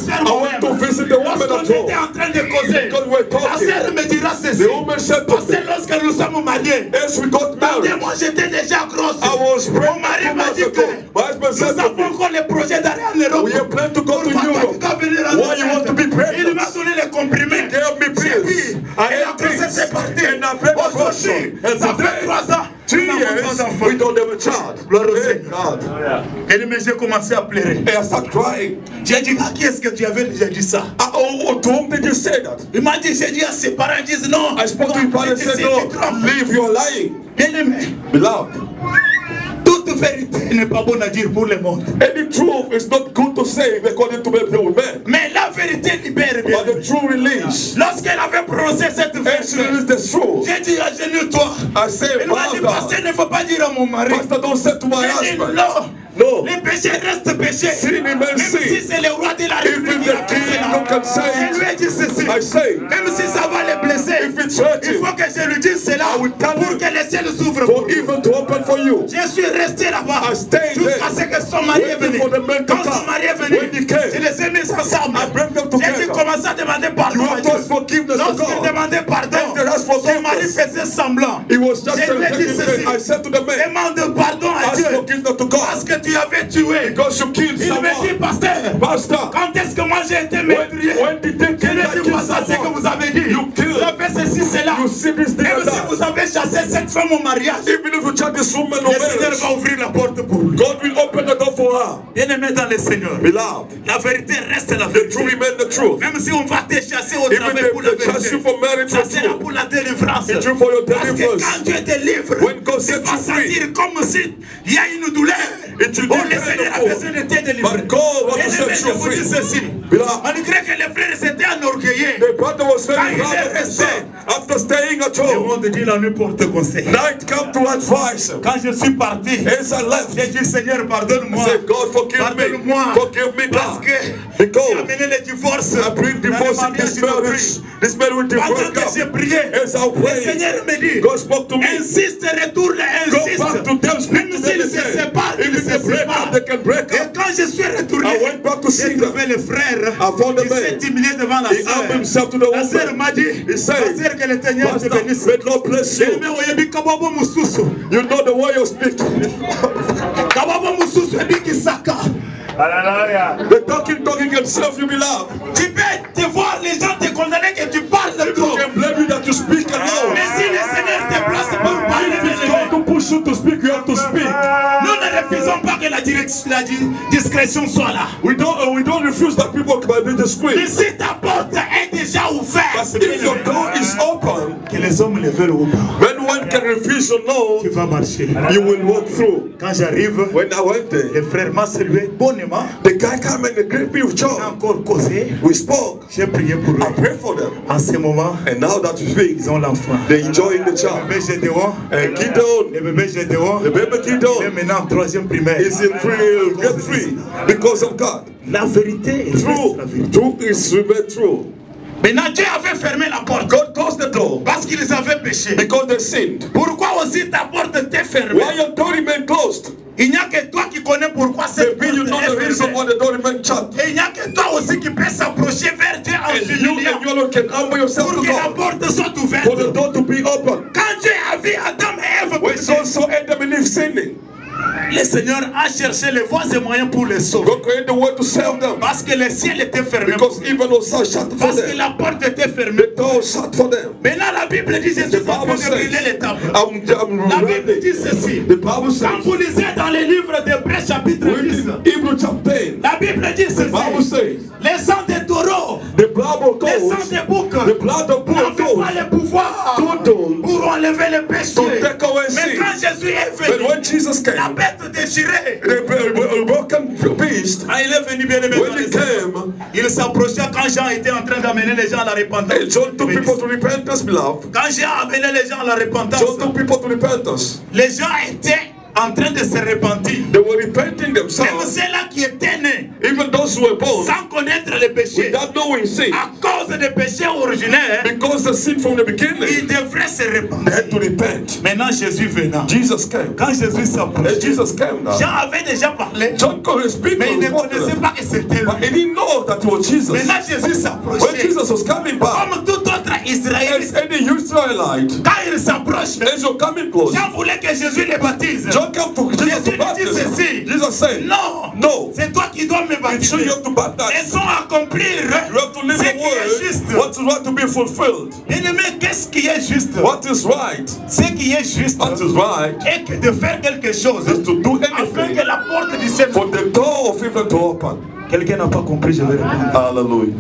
Speaker 2: at
Speaker 3: était
Speaker 2: all.
Speaker 3: en train de causer,
Speaker 2: Because we're
Speaker 3: la
Speaker 2: talking.
Speaker 3: sœur me dira ceci.
Speaker 2: The woman said to
Speaker 3: Parce que
Speaker 2: me,
Speaker 3: lorsque nous sommes mariés,
Speaker 2: as we got married,
Speaker 3: moi j'étais déjà grosse.
Speaker 2: I was
Speaker 3: Mon
Speaker 2: pregnant
Speaker 3: mari
Speaker 2: 2
Speaker 3: m'a
Speaker 2: months
Speaker 3: dit
Speaker 2: ago. My husband
Speaker 3: que
Speaker 2: said
Speaker 3: nous
Speaker 2: to
Speaker 3: avons
Speaker 2: me,
Speaker 3: encore le projet d'aller en Europe.
Speaker 2: we are planning to go to Europe. Why you want to be
Speaker 3: Il m'a
Speaker 2: pregnant?
Speaker 3: donné les comprimés.
Speaker 2: He gave me pills. I
Speaker 3: Et la
Speaker 2: ate
Speaker 3: grossesse est
Speaker 2: pills.
Speaker 3: partie.
Speaker 2: And I prayed for
Speaker 3: Aujourd'hui,
Speaker 2: And
Speaker 3: ça fait
Speaker 2: today,
Speaker 3: 3 ans.
Speaker 2: 2
Speaker 3: nous n'avons
Speaker 2: years,
Speaker 3: pas d'enfant.
Speaker 2: we don't have a child.
Speaker 3: Gloire au
Speaker 2: Thank
Speaker 3: Seigneur.
Speaker 2: God.
Speaker 3: Et mais j'ai commencé à pleurer.
Speaker 2: And I started crying.
Speaker 3: J'ai dit, à qui est-ce que tu avais déjà dit ça?
Speaker 2: To whom did you say that?
Speaker 3: Il m'a dit, j'ai dit à ses parents, ils disent non.
Speaker 2: I spoke to his father and said,
Speaker 3: Tu
Speaker 2: no,
Speaker 3: trompes.
Speaker 2: leave, you are lying.
Speaker 3: Bien-aimé,
Speaker 2: Beloved,
Speaker 3: toute vérité n'est pas bonne à dire pour le monde.
Speaker 2: any truth is not good to say according to men.
Speaker 3: Mais la vérité libère.
Speaker 2: But the true release,
Speaker 3: Lorsqu'elle avait prononcé cette
Speaker 2: and she
Speaker 3: vérité,
Speaker 2: released the truth.
Speaker 3: j'ai dit, agenouille-toi.
Speaker 2: I say,
Speaker 3: Il m'a dit, pasteur, il ne faut pas dire à mon mari.
Speaker 2: Pastor, don't say to my
Speaker 3: J'ai dit,
Speaker 2: husband.
Speaker 3: non.
Speaker 2: No.
Speaker 3: Les péchés restent péchés.
Speaker 2: Sin remains
Speaker 3: Même
Speaker 2: sin.
Speaker 3: si c'est le roi de la
Speaker 2: If
Speaker 3: République
Speaker 2: it's
Speaker 3: qui a
Speaker 2: the
Speaker 3: fait
Speaker 2: king
Speaker 3: cela.
Speaker 2: who can say
Speaker 3: Je lui ai
Speaker 2: it,
Speaker 3: dit ceci.
Speaker 2: I say,
Speaker 3: Même si ça va les blesser,
Speaker 2: if it's hurt
Speaker 3: il
Speaker 2: you,
Speaker 3: faut que je lui dise cela
Speaker 2: I will tell
Speaker 3: pour
Speaker 2: you
Speaker 3: que les ciels s'ouvrent
Speaker 2: for
Speaker 3: pour lui.
Speaker 2: even to open for you.
Speaker 3: Je suis resté là-bas
Speaker 2: I stayed
Speaker 3: jusqu'à ce
Speaker 2: there,
Speaker 3: que son mari est
Speaker 2: waiting
Speaker 3: venu.
Speaker 2: for the men to
Speaker 3: Quand son
Speaker 2: come.
Speaker 3: mari est venu,
Speaker 2: When he came,
Speaker 3: je les ai mis ensemble.
Speaker 2: I brought them
Speaker 3: J'ai dû
Speaker 2: together.
Speaker 3: commencer à demander pardon
Speaker 2: You
Speaker 3: à
Speaker 2: have
Speaker 3: Dieu.
Speaker 2: to ask forgiveness to
Speaker 3: Lorsqu'il
Speaker 2: God.
Speaker 3: demandait pardon,
Speaker 2: Then they asked
Speaker 3: son
Speaker 2: forgiveness.
Speaker 3: mari faisait semblant.
Speaker 2: He was just
Speaker 3: Je lui ai dit ceci.
Speaker 2: I said to the man,
Speaker 3: Demande pardon à
Speaker 2: ask
Speaker 3: Dieu
Speaker 2: forgiveness to
Speaker 3: parce
Speaker 2: God.
Speaker 3: que tu avais tué.
Speaker 2: Because you killed
Speaker 3: Il me dit,
Speaker 2: someone.
Speaker 3: pasteur,
Speaker 2: Pastor,
Speaker 3: quand est-ce que moi j'ai été meurtrier?
Speaker 2: when did they
Speaker 3: Je
Speaker 2: kill
Speaker 3: lui ai dit, ça c'est que vous avez dit.
Speaker 2: You killed.
Speaker 3: Vous avez fait ceci, cela.
Speaker 2: You see this thing
Speaker 3: Même
Speaker 2: and
Speaker 3: si
Speaker 2: that.
Speaker 3: vous avez chassé cette femme au mariage,
Speaker 2: Even if you charge this woman
Speaker 3: le
Speaker 2: no
Speaker 3: Seigneur
Speaker 2: marriage,
Speaker 3: va ouvrir la porte pour lui.
Speaker 2: God will open the door for her.
Speaker 3: Bien-aimé dans le Seigneur,
Speaker 2: Beloved,
Speaker 3: la vérité reste la
Speaker 2: the
Speaker 3: vérité.
Speaker 2: truth remains the truth.
Speaker 3: Même si on va te chasser au
Speaker 2: Even
Speaker 3: travail pour la
Speaker 2: if they charge
Speaker 3: vérité,
Speaker 2: you for marriage,
Speaker 3: ça
Speaker 2: it's
Speaker 3: sera
Speaker 2: true.
Speaker 3: pour la délivrance.
Speaker 2: It's true for your
Speaker 3: Parce que
Speaker 2: deliverance.
Speaker 3: quand Dieu te livre,
Speaker 2: When God
Speaker 3: tu
Speaker 2: sets
Speaker 3: vas
Speaker 2: you free,
Speaker 3: sentir comme si il y a une douleur.
Speaker 2: it will
Speaker 3: Oh,
Speaker 2: be
Speaker 3: le Seigneur a
Speaker 2: painful.
Speaker 3: besoin de te délivrer.
Speaker 2: But God wants to
Speaker 3: Bien-aimé,
Speaker 2: set
Speaker 3: je
Speaker 2: you
Speaker 3: vous dis
Speaker 2: free.
Speaker 3: ceci.
Speaker 2: Beloved,
Speaker 3: Malgré que les frères s'étaient enorgueillis,
Speaker 2: the brother was
Speaker 3: Quand
Speaker 2: very
Speaker 3: il
Speaker 2: proud
Speaker 3: est
Speaker 2: of his
Speaker 3: resté,
Speaker 2: son. After staying at
Speaker 3: le
Speaker 2: home,
Speaker 3: monde dit la nuit porte conseil.
Speaker 2: night come to advise him.
Speaker 3: Quand je suis parti,
Speaker 2: As I left,
Speaker 3: j'ai dit Seigneur, pardonne-moi.
Speaker 2: I said, God, forgive me.
Speaker 3: Pardonne-moi.
Speaker 2: Forgive me,
Speaker 3: Parce
Speaker 2: God.
Speaker 3: que j'ai
Speaker 2: Because
Speaker 3: amené le divorce.
Speaker 2: I bring divorce in this marriage. This man will
Speaker 3: Pendant
Speaker 2: divorce
Speaker 3: que j'ai
Speaker 2: God.
Speaker 3: prié,
Speaker 2: As I
Speaker 3: le
Speaker 2: prayed,
Speaker 3: Seigneur me dit,
Speaker 2: God spoke to me.
Speaker 3: insiste, retourne,
Speaker 2: Go
Speaker 3: insiste.
Speaker 2: back to them, speak
Speaker 3: Même
Speaker 2: to them
Speaker 3: s'ils se
Speaker 2: again.
Speaker 3: séparent, ils
Speaker 2: Even
Speaker 3: se
Speaker 2: if they break
Speaker 3: séparent.
Speaker 2: up, they can break
Speaker 3: Et
Speaker 2: up.
Speaker 3: quand je suis retourné,
Speaker 2: I went back to
Speaker 3: j'ai
Speaker 2: see
Speaker 3: trouvé
Speaker 2: them.
Speaker 3: le frère
Speaker 2: I found the
Speaker 3: qui s'est
Speaker 2: man.
Speaker 3: humilié devant la
Speaker 2: He
Speaker 3: sœur.
Speaker 2: humbled himself to the
Speaker 3: La sœur
Speaker 2: woman.
Speaker 3: m'a dit,
Speaker 2: He said,
Speaker 3: Pasteur, que le Seigneur te
Speaker 2: Pastor,
Speaker 3: bénisse.
Speaker 2: may God bless you.
Speaker 3: Mais oyebi kabobo mususu.
Speaker 2: You know the way you speak.
Speaker 3: Kabobo mususu ebi kisaka.
Speaker 4: Alléluia.
Speaker 2: The talking can serve you, beloved.
Speaker 3: Tu peux te voir les gens te condamner que tu parles de
Speaker 2: People
Speaker 3: tout.
Speaker 2: can blame you that you speak alone.
Speaker 3: Mais si le Seigneur te place pour parler,
Speaker 2: If it's God to push you to speak, you have to speak.
Speaker 3: nous ne refusons pas que la discrétion soit là.
Speaker 2: We don't refuse that people can be
Speaker 3: Mais
Speaker 2: discreet.
Speaker 3: si ta porte est déjà ouverte,
Speaker 2: But if your door is open,
Speaker 3: que les hommes le veulent ou pas,
Speaker 2: when one can refuse you no,
Speaker 3: tu vas marcher.
Speaker 2: you will walk through.
Speaker 3: Quand j'arrive,
Speaker 2: When I went there,
Speaker 3: le frère m'a salué bonnement.
Speaker 2: the guy came and greeted me with
Speaker 3: On a
Speaker 2: joy.
Speaker 3: encore causé.
Speaker 2: We spoke.
Speaker 3: J'ai prié pour eux.
Speaker 2: I prayed for them.
Speaker 3: En ce moment,
Speaker 2: And now that we speak,
Speaker 3: ils ont l'enfant.
Speaker 2: they enjoying the
Speaker 3: Le
Speaker 2: child.
Speaker 3: bébé Gédéon,
Speaker 2: And Gideon,
Speaker 3: le bébé Gédéon,
Speaker 2: the baby
Speaker 3: il est
Speaker 2: Gideon,
Speaker 3: maintenant en troisième primaire.
Speaker 2: is in free, get free because of God.
Speaker 3: La vérité est
Speaker 2: True,
Speaker 3: la vérité.
Speaker 2: truth is remain true.
Speaker 3: Maintenant, Dieu avait fermé la porte
Speaker 2: God closed the door
Speaker 3: parce qu'ils avaient péché.
Speaker 2: because they sinned.
Speaker 3: Pourquoi aussi ta porte t'est fermée?
Speaker 2: Why your door remain closed?
Speaker 3: Il n'y a que toi qui connais pourquoi cette
Speaker 2: Maybe you
Speaker 3: porte
Speaker 2: know the
Speaker 3: est
Speaker 2: reason
Speaker 3: fermée.
Speaker 2: why the door remain shut.
Speaker 3: Et il n'y a que toi aussi qui peux s'approcher vers Dieu en
Speaker 2: And
Speaker 3: s'humiliant
Speaker 2: you alone can humble yourself
Speaker 3: pour
Speaker 2: to
Speaker 3: que la
Speaker 2: God
Speaker 3: porte soit ouverte.
Speaker 2: for the door to be open.
Speaker 3: Quand Dieu a vu Adam et Ève
Speaker 2: When
Speaker 3: pécher,
Speaker 2: God saw Adam and Eve sinning,
Speaker 3: le Seigneur a cherché les voies et moyens pour les sauver.
Speaker 2: God created the way to save them
Speaker 3: Parce que le ciel était fermé.
Speaker 2: because even though sun shut for
Speaker 3: Parce que
Speaker 2: them,
Speaker 3: la porte était fermée.
Speaker 2: the door shut for them.
Speaker 3: Maintenant la Bible dit Jésus est en train de brûler les tables. La Bible
Speaker 2: ready.
Speaker 3: dit ceci.
Speaker 2: The Bible
Speaker 3: Quand
Speaker 2: says,
Speaker 3: vous lisez dans les livres d'Hébreux chapitre 10,
Speaker 2: in Hebrew chapter 10,
Speaker 3: la Bible dit
Speaker 2: the Bible
Speaker 3: ceci.
Speaker 2: says,
Speaker 3: Les sangs des taureaux,
Speaker 2: the blood of
Speaker 3: les
Speaker 2: goats,
Speaker 3: sangs des boucs
Speaker 2: the blood of
Speaker 3: n'avaient pas
Speaker 2: goats,
Speaker 3: le pouvoir
Speaker 2: told
Speaker 3: pour enlever les péchés.
Speaker 2: to take away
Speaker 3: Mais
Speaker 2: sin.
Speaker 3: quand Jésus est
Speaker 2: But
Speaker 3: venu,
Speaker 2: when Jesus
Speaker 3: la
Speaker 2: came,
Speaker 3: bête déchirée,
Speaker 2: the broken beast,
Speaker 3: quand il est venu bien aimé,
Speaker 2: when he came,
Speaker 3: il s'approcha quand Jean était en train d'amener les gens à la repentance.
Speaker 2: and John took people to repentance, beloved.
Speaker 3: Quand Jean a amené les gens à la repentance,
Speaker 2: John took people to repentance.
Speaker 3: les gens étaient en train de se repentir.
Speaker 2: They were repenting
Speaker 3: Même
Speaker 2: themselves.
Speaker 3: ceux-là qui étaient nés
Speaker 2: Even those who were born
Speaker 3: sans connaître le péché,
Speaker 2: without knowing sin.
Speaker 3: à cause des péchés originaires,
Speaker 2: Because the sin from the
Speaker 3: ils
Speaker 2: beginning,
Speaker 3: devraient se
Speaker 2: they
Speaker 3: repentir.
Speaker 2: had to repent.
Speaker 3: Maintenant, Jésus venant,
Speaker 2: Jesus came.
Speaker 3: quand Jésus
Speaker 2: As
Speaker 3: s'approchait,
Speaker 2: Jesus came now,
Speaker 3: Jean avait déjà parlé,
Speaker 2: John could speak,
Speaker 3: mais il ne connaissait pas que c'était
Speaker 2: but
Speaker 3: lui.
Speaker 2: he didn't know that it was Jesus.
Speaker 3: Maintenant, Jésus
Speaker 2: When
Speaker 3: s'approchait.
Speaker 2: Jesus was coming back,
Speaker 3: Comme tout autre
Speaker 2: as
Speaker 3: Israélite,
Speaker 2: any Israelite,
Speaker 3: quand il s'approche,
Speaker 2: as you're coming close,
Speaker 3: Jean voulait que Jésus le baptise.
Speaker 2: John came to Jesus
Speaker 3: Jésus
Speaker 2: to
Speaker 3: lui dit
Speaker 2: baptize him.
Speaker 3: ceci.
Speaker 2: Jesus said,
Speaker 3: Non,
Speaker 2: no,
Speaker 3: c'est toi qui dois me
Speaker 2: it's
Speaker 3: baptiser.
Speaker 2: you, you have to baptize.
Speaker 3: Laissons accomplir
Speaker 2: You have to live
Speaker 3: ce
Speaker 2: the
Speaker 3: qui est juste.
Speaker 2: word, what is right to be fulfilled.
Speaker 3: Bien-aimé, qu'est-ce qui est juste?
Speaker 2: What is right,
Speaker 3: Ce qui est juste
Speaker 2: what is right,
Speaker 3: est que de faire quelque chose
Speaker 2: is to do
Speaker 3: afin
Speaker 2: anything
Speaker 3: que la porte du ciel.
Speaker 2: for the door of heaven to open.
Speaker 3: Quelqu'un n'a pas compris, je vais répondre.
Speaker 2: Hallelujah.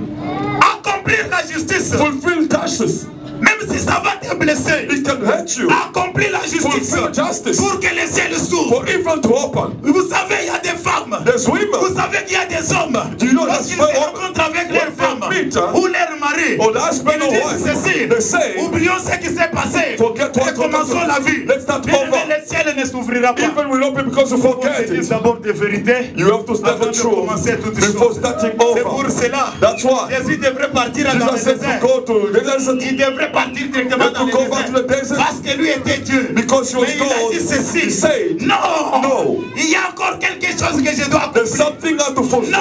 Speaker 3: Accomplir la justice,
Speaker 2: Fulfill justice.
Speaker 3: même si ça va te blesser.
Speaker 2: It can hurt you.
Speaker 3: Accomplir la justice
Speaker 2: Fulfill justice.
Speaker 3: pour que le ciel s'ouvre.
Speaker 2: For heaven to open.
Speaker 3: Vous savez, il y a des femmes.
Speaker 2: There's women.
Speaker 3: Vous savez qu'il y a des hommes.
Speaker 2: You know
Speaker 3: Lorsqu'ils
Speaker 2: that's
Speaker 3: se
Speaker 2: why-
Speaker 3: rencontrent avec leur
Speaker 2: when they
Speaker 3: femme
Speaker 2: meet, huh?
Speaker 3: ou leur mari,
Speaker 2: Or the husband
Speaker 3: ils
Speaker 2: or
Speaker 3: disent
Speaker 2: wife.
Speaker 3: ceci.
Speaker 2: They say,
Speaker 3: Oublions ce qui s'est passé.
Speaker 2: forget what
Speaker 3: Recommençons la vie.
Speaker 2: Let's start
Speaker 3: Mais
Speaker 2: over.
Speaker 3: le ciel ne s'ouvrira pas.
Speaker 2: Even will open because you
Speaker 3: On
Speaker 2: forget
Speaker 3: se dit
Speaker 2: it.
Speaker 3: d'abord de vérité.
Speaker 2: You have to start
Speaker 3: Avant
Speaker 2: the
Speaker 3: de
Speaker 2: truth
Speaker 3: commencer toutes
Speaker 2: before
Speaker 3: choses.
Speaker 2: starting
Speaker 3: C'est pour
Speaker 2: over.
Speaker 3: cela.
Speaker 2: That's why
Speaker 3: Jésus devrait partir dans le
Speaker 2: Jesus said
Speaker 3: désert.
Speaker 2: to go to the desert
Speaker 3: Il devrait partir directement
Speaker 2: have
Speaker 3: dans
Speaker 2: to
Speaker 3: le
Speaker 2: go back to the
Speaker 3: désert.
Speaker 2: desert
Speaker 3: Parce que lui était Dieu.
Speaker 2: because he was
Speaker 3: Mais il a
Speaker 2: God.
Speaker 3: dit ceci.
Speaker 2: He said,
Speaker 3: Non.
Speaker 2: No.
Speaker 3: Il y a encore quelque chose que je dois
Speaker 2: there's
Speaker 3: accomplir.
Speaker 2: something I have to fulfill.
Speaker 3: Non.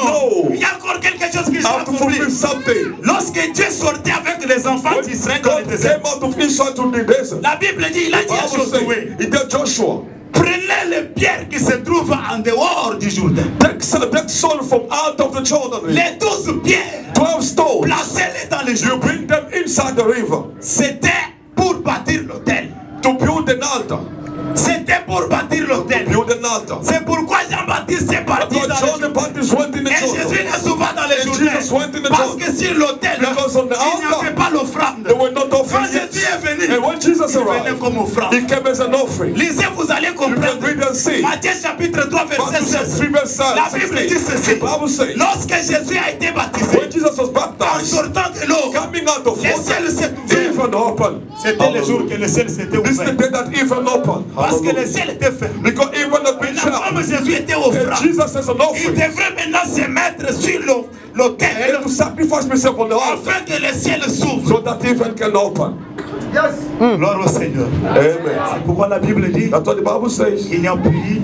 Speaker 2: No.
Speaker 3: Il y a encore quelque chose que je
Speaker 2: I
Speaker 3: dois
Speaker 2: have to fulfill
Speaker 3: accomplir.
Speaker 2: something.
Speaker 3: Lorsque Dieu sortait avec les enfants
Speaker 2: When
Speaker 3: d'Israël dans le
Speaker 2: God
Speaker 3: désert,
Speaker 2: came out of Israel to the desert,
Speaker 3: la Bible dit, il a dit à
Speaker 2: Bible
Speaker 3: Josué,
Speaker 2: said, he told Joshua,
Speaker 3: prenez les pierres qui se trouvent en dehors du Jourdain.
Speaker 2: take soil from out of the Jordan.
Speaker 3: Les 12 pierres,
Speaker 2: 12 stones.
Speaker 3: placez-les dans le
Speaker 2: You
Speaker 3: Jourdain.
Speaker 2: bring them inside the river
Speaker 3: C'était pour bâtir l'autel.
Speaker 2: to build an altar.
Speaker 3: C'était pour bâtir l'autel.
Speaker 2: Build an altar.
Speaker 3: C'est pourquoi Jean-Baptiste est parti
Speaker 2: Because
Speaker 3: dans
Speaker 2: John
Speaker 3: le
Speaker 2: the Baptist went in the
Speaker 3: Et Jésus
Speaker 2: Jordan.
Speaker 3: n'est souvent dans les
Speaker 2: And
Speaker 3: Jourdains.
Speaker 2: Jesus went in the
Speaker 3: Parce
Speaker 2: Jordan.
Speaker 3: que sur l'autel,
Speaker 2: Because on the
Speaker 3: il n'y avait
Speaker 2: altar,
Speaker 3: pas l'offrande.
Speaker 2: they were not
Speaker 3: Quand
Speaker 2: offering
Speaker 3: Jésus
Speaker 2: yet.
Speaker 3: est venu,
Speaker 2: And when Jesus
Speaker 3: il venait
Speaker 2: arrived,
Speaker 3: comme offrande.
Speaker 2: he came as an offering.
Speaker 3: Lisez, vous allez
Speaker 2: You can
Speaker 3: comprendre.
Speaker 2: read and see.
Speaker 3: Matthieu chapitre 3, verset
Speaker 2: Matthew
Speaker 3: 16.
Speaker 2: 3 verse
Speaker 3: La Bible dit
Speaker 2: 16.
Speaker 3: ceci.
Speaker 2: The Bible says,
Speaker 3: Lorsque Jésus a été baptisé,
Speaker 2: when Jesus was
Speaker 3: en
Speaker 2: baptized,
Speaker 3: sortant de l'eau,
Speaker 2: coming out of
Speaker 3: le ciel
Speaker 2: water,
Speaker 3: s'est ouvert.
Speaker 2: even open.
Speaker 3: C'était le jour que le ciel s'était
Speaker 2: This is the
Speaker 3: ouvert.
Speaker 2: day that even open.
Speaker 3: Parce que le ciel était fermé.
Speaker 2: Because even the big
Speaker 3: Maintenant, comme
Speaker 2: shall.
Speaker 3: Jésus était
Speaker 2: And
Speaker 3: offrant,
Speaker 2: Jesus as an
Speaker 3: il
Speaker 2: offering.
Speaker 3: devrait maintenant se mettre sur l'autel
Speaker 2: And to sacrifice myself on the altar
Speaker 3: afin que le ciel s'ouvre.
Speaker 2: so that even can open.
Speaker 3: Gloire au Seigneur.
Speaker 2: Amen.
Speaker 3: C'est pourquoi la Bible dit
Speaker 2: That's what the Bible says.
Speaker 3: qu'il n'y a plus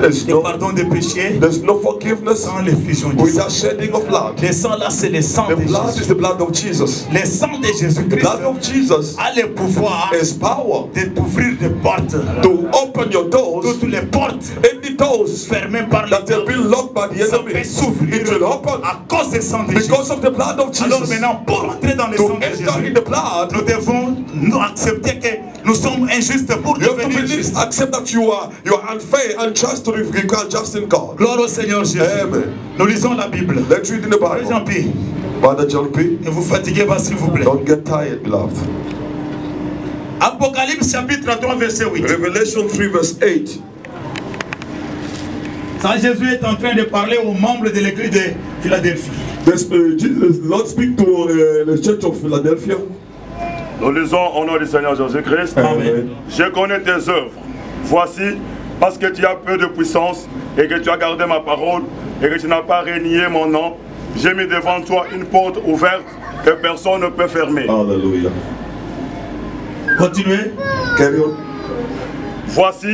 Speaker 2: There's
Speaker 3: de
Speaker 2: no,
Speaker 3: pardon des péchés
Speaker 2: there's no forgiveness
Speaker 3: sans l'effusion du sang.
Speaker 2: without shedding of blood.
Speaker 3: Le sang là, c'est le sang
Speaker 2: The
Speaker 3: de
Speaker 2: blood
Speaker 3: Jésus.
Speaker 2: is the blood of Jesus.
Speaker 3: Le sang de
Speaker 2: The
Speaker 3: Jésus-Christ
Speaker 2: blood of Jesus
Speaker 3: a le pouvoir
Speaker 2: is power
Speaker 3: d'ouvrir des portes.
Speaker 2: to open your doors.
Speaker 3: Toutes les portes
Speaker 2: Any doors
Speaker 3: fermées par
Speaker 2: that have
Speaker 3: l'ennemi,
Speaker 2: been locked by the
Speaker 3: ça
Speaker 2: enemy,
Speaker 3: peut s'ouvrir
Speaker 2: it will open
Speaker 3: à cause du sang de Jésus.
Speaker 2: because of the blood of
Speaker 3: Alors
Speaker 2: Jesus.
Speaker 3: maintenant, pour entrer dans le
Speaker 2: To
Speaker 3: sang de
Speaker 2: enter
Speaker 3: Jésus,
Speaker 2: in the blood,
Speaker 3: nous devons nous accepter que nous sommes injustes pour
Speaker 2: you have to
Speaker 3: devenir
Speaker 2: believe,
Speaker 3: justes.
Speaker 2: accept that you are unfair, unjust to be unjust in God.
Speaker 3: Gloire au Seigneur Jésus.
Speaker 2: Amen.
Speaker 3: Nous lisons la Bible.
Speaker 2: Let's read in the
Speaker 3: Frère
Speaker 2: Bible.
Speaker 3: Jean-Pierre,
Speaker 2: Brother John P.
Speaker 3: ne vous fatiguez pas s'il vous plaît.
Speaker 2: Don't get tired, beloved.
Speaker 3: Apocalypse chapitre 3 verset 8.
Speaker 2: Revelation 3 verse 8.
Speaker 3: Ça, Jésus est en train de parler aux membres de l'église de Philadelphie.
Speaker 2: Jesus, the Lord speak to the church of Philadelphia.
Speaker 4: Nous lisons au nom du Seigneur Jésus-Christ.
Speaker 3: Amen.
Speaker 4: Je connais tes œuvres. Voici, parce que tu as peu de puissance et que tu as gardé ma parole et que tu n'as pas renié mon nom, j'ai mis devant toi une porte ouverte que personne ne peut fermer.
Speaker 2: Hallelujah.
Speaker 3: Continuez.
Speaker 2: Carry on.
Speaker 4: Voici,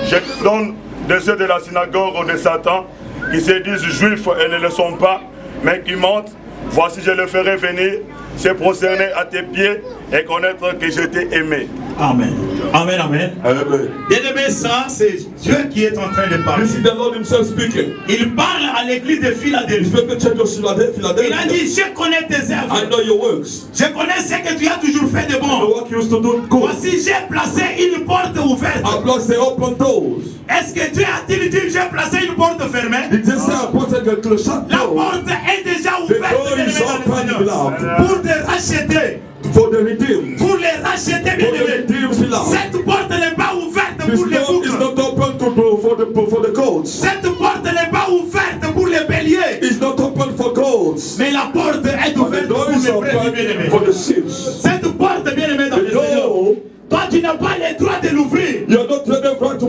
Speaker 4: je te donne de ceux de la synagogue de Satan qui se disent juifs et ne le sont pas, mais qui mentent. Voici, je le ferai venir, se prosterner à tes pieds et connaître que je t'ai aimé.
Speaker 3: Amen. Amen, amen.
Speaker 2: Amen.
Speaker 3: Bien-aimé, ça, c'est Dieu qui est en train de parler.
Speaker 2: This is the Lord himself speaking.
Speaker 3: Il parle à l'église de
Speaker 2: He
Speaker 3: Philadelphie.
Speaker 2: spoke to the church of
Speaker 3: Il a
Speaker 2: Philadelphia.
Speaker 3: dit, je connais tes
Speaker 2: I
Speaker 3: œuvres.
Speaker 2: know your works.
Speaker 3: Je connais ce que tu as toujours fait de
Speaker 2: The
Speaker 3: bon.
Speaker 2: work you used to do good.
Speaker 3: Voici, j'ai placé une porte ouverte.
Speaker 2: I bless the open doors.
Speaker 3: Est-ce que Dieu a-t-il dit, j'ai placé une porte fermée?
Speaker 2: He just said, I pointed to the shut
Speaker 3: La
Speaker 2: door.
Speaker 3: porte est déjà
Speaker 2: The
Speaker 3: ouverte,
Speaker 2: door
Speaker 3: bien-aimé,
Speaker 2: is
Speaker 3: dans le
Speaker 2: open,
Speaker 3: Seigneur.
Speaker 2: beloved.
Speaker 3: Pour te racheter.
Speaker 2: For the redeemed.
Speaker 3: Pour les racheter,
Speaker 2: For the
Speaker 3: bien-aimé.
Speaker 2: redeemed, beloved.
Speaker 3: Cette porte n'est pas ouverte
Speaker 2: This
Speaker 3: pour les
Speaker 2: door is
Speaker 3: boucs.
Speaker 2: not open for the goats.
Speaker 3: Cette porte n'est pas ouverte pour les béliers.
Speaker 2: It's not open for goats.
Speaker 3: Mais la porte est
Speaker 2: But the
Speaker 3: ouverte
Speaker 2: door
Speaker 3: pour
Speaker 2: is
Speaker 3: les brebis,
Speaker 2: open
Speaker 3: bien-aimés.
Speaker 2: for the sheep.
Speaker 3: Cette porte, bien-aimé, dans le
Speaker 2: The
Speaker 3: Seigneur.
Speaker 2: door,
Speaker 3: Toi, tu n'as pas le droit de l'ouvrir.
Speaker 2: you are not ready for to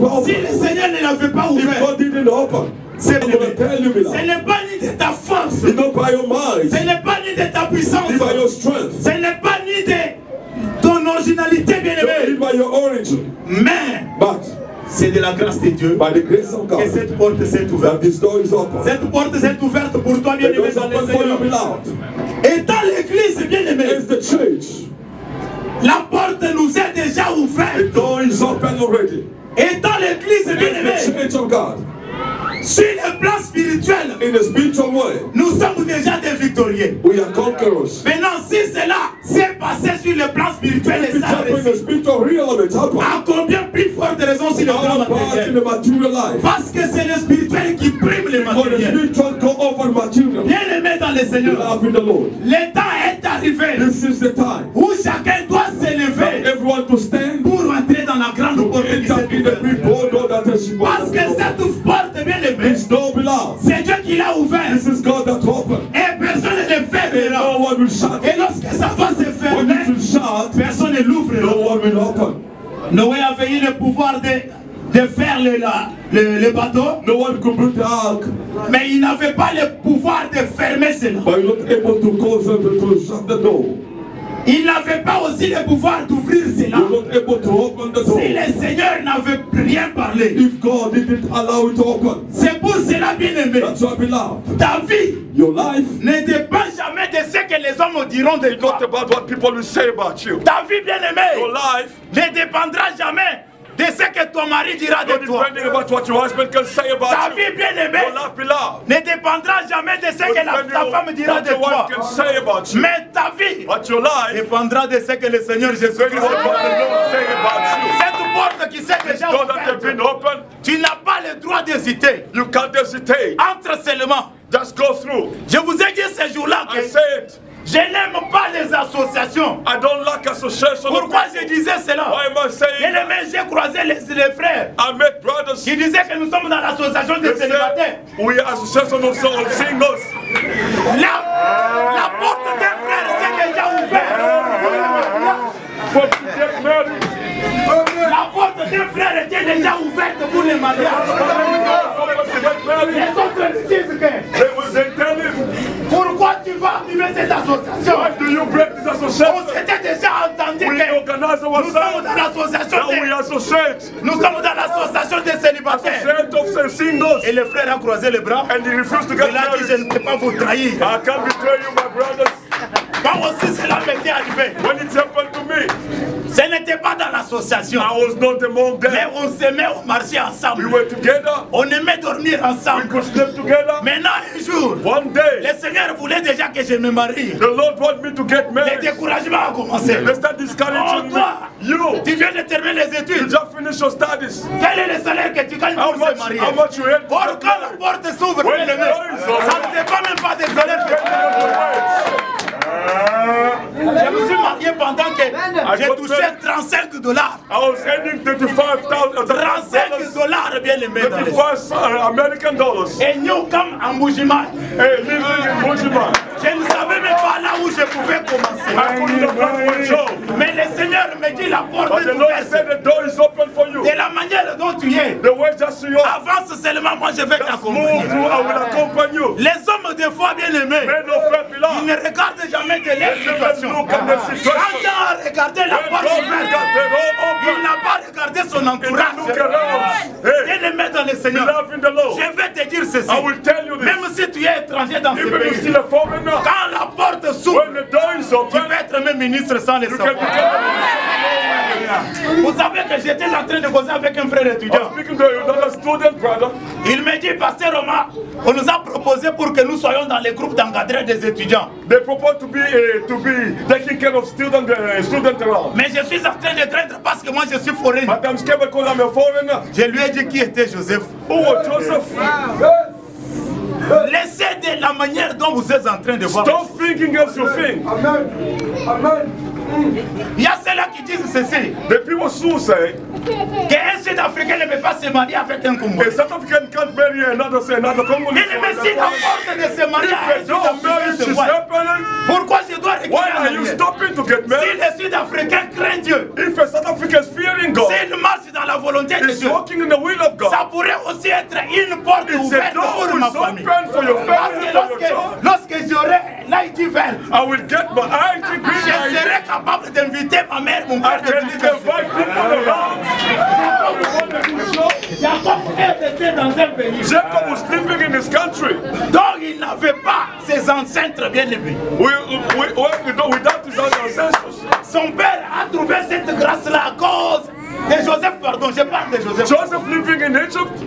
Speaker 2: power.
Speaker 3: Ce n'est pas ni de ta force.
Speaker 2: It's not by your mind.
Speaker 3: Ce n'est pas ni de ta puissance.
Speaker 2: It's by your strength.
Speaker 3: Ce n'est pas ni de ton originalité, bien-aimé.
Speaker 2: It's by your origin.
Speaker 3: Mais
Speaker 2: But
Speaker 3: c'est de la grâce de Dieu
Speaker 2: by the grace of
Speaker 3: que
Speaker 2: God,
Speaker 3: cette porte s'est
Speaker 2: that
Speaker 3: ouverte.
Speaker 2: this door is open.
Speaker 3: Cette porte s'est ouverte pour toi,
Speaker 2: The
Speaker 3: bien-aimé,
Speaker 2: door is
Speaker 3: dans le
Speaker 2: open for you,
Speaker 3: Seigneur.
Speaker 2: beloved.
Speaker 3: Et dans l'église, bien-aimé,
Speaker 2: It's the church.
Speaker 3: la porte nous est déjà
Speaker 2: The
Speaker 3: ouverte.
Speaker 2: door is open already.
Speaker 3: Et dans l'église,
Speaker 2: It's
Speaker 3: bien-aimé,
Speaker 2: the church of God.
Speaker 3: sur le plan spirituel,
Speaker 2: In the spiritual way,
Speaker 3: nous sommes déjà des victorieux.
Speaker 2: we are conquerors.
Speaker 3: Maintenant, si cela s'est passé sur le plan spirituel et
Speaker 2: If it's
Speaker 3: ça
Speaker 2: happening in the
Speaker 3: réussit,
Speaker 2: spiritual realm, it's happening.
Speaker 3: à combien plus forte raison sur le plan
Speaker 2: Our part in
Speaker 3: matériel?
Speaker 2: the material life.
Speaker 3: Parce que c'est le spirituel qui prime le
Speaker 2: For the
Speaker 3: matériel.
Speaker 2: spiritual go over material.
Speaker 3: Bien aimé dans le Seigneur,
Speaker 2: Love in the Lord.
Speaker 3: le temps est arrivé
Speaker 2: This is the time.
Speaker 3: où chacun doit
Speaker 2: For
Speaker 3: s'élever
Speaker 2: everyone to stand.
Speaker 3: pour entrer dans la grande porte qui s'est
Speaker 2: Enter in the
Speaker 3: ouverte.
Speaker 2: big door that is
Speaker 3: Parce que cette porte, bien aimé,
Speaker 2: This door belongs.
Speaker 3: c'est Dieu qui l'a ouverte.
Speaker 2: This is God that opened.
Speaker 3: Et personne ne le
Speaker 2: And
Speaker 3: fermera.
Speaker 2: no one will shut.
Speaker 3: Et lorsque ça va se
Speaker 2: When
Speaker 3: fermer,
Speaker 2: it will shut,
Speaker 3: personne ne l'ouvre.
Speaker 2: no one will open.
Speaker 3: Noé avait eu le pouvoir de faire le bateau,
Speaker 2: No one could build the ark,
Speaker 3: mais il n'avait pas le pouvoir de fermer cela.
Speaker 2: but you're not able to cause them to shut the door.
Speaker 3: Il n'avait pas aussi le pouvoir d'ouvrir cela.
Speaker 2: You're not able to open the door.
Speaker 3: Si le Seigneur n'avait rien parlé,
Speaker 2: If God didn't allow it to open,
Speaker 3: c'est pour cela, bien aimé,
Speaker 2: that's why, beloved,
Speaker 3: ta vie
Speaker 2: your life
Speaker 3: ne dépend jamais de ce que les hommes diront de
Speaker 2: is
Speaker 3: toi.
Speaker 2: not about what people will say about you.
Speaker 3: Ta vie, bien aimé,
Speaker 2: Your life
Speaker 3: ne dépendra jamais de ce que ton mari dira de
Speaker 2: not
Speaker 3: toi.
Speaker 2: depending about what your husband can say
Speaker 3: Ta
Speaker 2: about you.
Speaker 3: vie, bien aimé,
Speaker 2: Your life, beloved,
Speaker 3: ne dépendra jamais de ce
Speaker 2: not
Speaker 3: que
Speaker 2: depending
Speaker 3: ta
Speaker 2: on
Speaker 3: femme dira
Speaker 2: what
Speaker 3: de
Speaker 2: your
Speaker 3: toi.
Speaker 2: wife can say about you.
Speaker 3: Mais ta vie
Speaker 2: But your life,
Speaker 3: dépendra de ce que le Seigneur Jésus-Christ
Speaker 2: what the Lord say about you.
Speaker 3: Cette porte qui s'est déjà
Speaker 2: Door that has been
Speaker 3: ouverte,
Speaker 2: opened,
Speaker 3: tu n'as pas le droit d'hésiter.
Speaker 2: you can't hesitate.
Speaker 3: Entre seulement.
Speaker 2: Just go through.
Speaker 3: Je vous ai dit ce jour-là que
Speaker 2: I said,
Speaker 3: je n'aime pas les associations.
Speaker 2: I don't like association.
Speaker 3: Pourquoi je disais cela?
Speaker 2: Why am I saying
Speaker 3: Bien
Speaker 2: that?
Speaker 3: aimé, j'ai croisé les frères
Speaker 2: I met brothers.
Speaker 3: qui disaient que nous sommes dans l'association des
Speaker 2: They
Speaker 3: célibataires.
Speaker 2: said, we are association of singles.
Speaker 3: La porte des frères s'est déjà ouverte.
Speaker 2: But to get married,
Speaker 3: La porte des frères était déjà ouverte pour les mariages.
Speaker 2: to get married,
Speaker 3: Les autres disent que
Speaker 2: they tell him,
Speaker 3: pourquoi tu vas activer cette association?
Speaker 2: why do you break this
Speaker 3: On
Speaker 2: association?
Speaker 3: s'était déjà entendu
Speaker 2: We
Speaker 3: que
Speaker 2: organize
Speaker 3: nous sommes
Speaker 2: ourselves.
Speaker 3: dans l'association
Speaker 2: Now we
Speaker 3: des,
Speaker 2: associate.
Speaker 3: nous sommes dans l'association des célibataires.
Speaker 2: Associate of singles.
Speaker 3: Et le frère a croisé les bras.
Speaker 2: And he refused to get
Speaker 3: Il a dit, je
Speaker 2: married.
Speaker 3: ne peux pas vous trahir.
Speaker 2: I can't betray you, my brothers.
Speaker 3: Moi aussi, cela m'était arrivé.
Speaker 2: When it happened to me,
Speaker 3: Ce n'était pas dans l'association.
Speaker 2: I was not among
Speaker 3: Mais
Speaker 2: them.
Speaker 3: on s'aimait, on marchait
Speaker 2: We
Speaker 3: ensemble.
Speaker 2: were together.
Speaker 3: On aimait dormir
Speaker 2: We
Speaker 3: ensemble.
Speaker 2: could sleep together.
Speaker 3: Maintenant, un jour,
Speaker 2: One day,
Speaker 3: le Seigneur voulait déjà que je me marie.
Speaker 2: the Lord wanted me to get
Speaker 3: Le
Speaker 2: married.
Speaker 3: découragement a commencé.
Speaker 2: They start
Speaker 3: Oh,
Speaker 2: discouraging me.
Speaker 3: toi,
Speaker 2: You,
Speaker 3: tu viens de terminer les
Speaker 2: you
Speaker 3: études.
Speaker 2: just finished your studies.
Speaker 3: Quel est le salaire que tu gagnes pour se marier?
Speaker 2: How much you had?
Speaker 3: Or, quand la porte s'ouvre,
Speaker 2: When
Speaker 3: bien
Speaker 2: the
Speaker 3: aimé,
Speaker 2: door is open,
Speaker 3: ça ne dépend même pas des salaires que tu Je me suis marié pendant que j'ai touché $35.
Speaker 2: I was earning $35,000.
Speaker 3: $35 bien aimé dans les...
Speaker 2: 35 American dollars.
Speaker 3: Et nous comme en Bougimal.
Speaker 2: Hey, living in Mojima.
Speaker 3: Je ne savais même pas là où je pouvais commencer.
Speaker 2: I couldn't apply for a job.
Speaker 3: Mais le Seigneur me dit la porte
Speaker 2: But
Speaker 3: est
Speaker 2: the Lord
Speaker 3: ouverte.
Speaker 2: said the door is open for you.
Speaker 3: De la manière dont tu es.
Speaker 2: The way just you are.
Speaker 3: Avance seulement, moi je vais
Speaker 2: Just
Speaker 3: t'accompagner.
Speaker 2: move through, I will accompany you.
Speaker 3: Les hommes des fois bien aimés,
Speaker 2: Men of faith
Speaker 3: ils
Speaker 2: belong.
Speaker 3: ne regardent jamais de leur situation.
Speaker 2: Look at the
Speaker 3: Quand
Speaker 2: situation.
Speaker 3: on a regardé la
Speaker 2: When
Speaker 3: porte
Speaker 2: God
Speaker 3: ouverte,
Speaker 2: got the door
Speaker 3: il
Speaker 2: open,
Speaker 3: n'a pas regardé son
Speaker 2: and
Speaker 3: entourage.
Speaker 2: look around. Hey,
Speaker 3: Bien aimé dans le Seigneur,
Speaker 2: beloved in the Lord.
Speaker 3: je vais te dire ceci.
Speaker 2: I will tell you this.
Speaker 3: Même si tu es étranger dans ce
Speaker 2: Even if you're
Speaker 3: pays,
Speaker 2: still a foreigner,
Speaker 3: quand la porte s'ouvre,
Speaker 2: when the door is
Speaker 3: tu
Speaker 2: open,
Speaker 3: peux être même ministre sans le
Speaker 2: you can
Speaker 3: savoir.
Speaker 2: become.
Speaker 3: Vous savez que j'étais en train de causer avec un frère
Speaker 2: I was
Speaker 3: étudiant.
Speaker 2: speaking to another student, brother.
Speaker 3: Il me dit, Pasteur Omar, on nous a proposé pour que nous soyons dans les groupes d'encadrés des étudiants.
Speaker 2: They propose to be taking care of student around.
Speaker 3: Mais je suis en train de craindre parce que moi je suis forain.
Speaker 2: But I'm scared because I'm a foreigner.
Speaker 3: Je lui ai dit qui était Joseph.
Speaker 2: Who was Joseph?
Speaker 3: Laissez de la manière dont vous êtes en train de voir.
Speaker 2: Stop thinking as you think.
Speaker 3: Il y a ceux-là qui disent ceci,
Speaker 2: The people who say
Speaker 3: qu'un Sud-Africain ne peut pas se marier avec un
Speaker 2: a
Speaker 3: Congolais.
Speaker 2: South African can't marry another Congolese.
Speaker 3: Mais si la porte de se marier à un
Speaker 2: If no marriage
Speaker 3: Sud-Africain se
Speaker 2: is
Speaker 3: voit,
Speaker 2: happening,
Speaker 3: pourquoi je dois reculer
Speaker 2: why
Speaker 3: en
Speaker 2: are you
Speaker 3: arrière?
Speaker 2: stopping to get
Speaker 3: Si
Speaker 2: married?
Speaker 3: le Sud-Africain craint Dieu,
Speaker 2: If a South African is fearing God,
Speaker 3: s'il marche dans la volonté volonté de
Speaker 2: It's
Speaker 3: Dieu.
Speaker 2: walking in the will of God.
Speaker 3: Ça pourrait aussi être une porte
Speaker 2: It's a
Speaker 3: ouverte
Speaker 2: door
Speaker 3: pour ma
Speaker 2: is
Speaker 3: famille.
Speaker 2: open for your
Speaker 3: Parce
Speaker 2: family,
Speaker 3: que
Speaker 2: for your child.
Speaker 3: lorsque j'aurai l'ID verte,
Speaker 2: I will get my ID
Speaker 3: je
Speaker 2: green ID.
Speaker 3: serai capable d'inviter ma mère, mon
Speaker 2: I
Speaker 3: père, de
Speaker 2: can
Speaker 3: venir dans ce
Speaker 2: invite people around.
Speaker 3: Jacob était dans un pays
Speaker 2: Jacob was living in this country
Speaker 3: dont il n'avait pas ses ancêtres bien élevés.
Speaker 2: without his ancestors.
Speaker 3: Son père a trouvé cette grâce-là à cause de Joseph, pardon, je parle de Joseph.
Speaker 2: Joseph living in Egypt,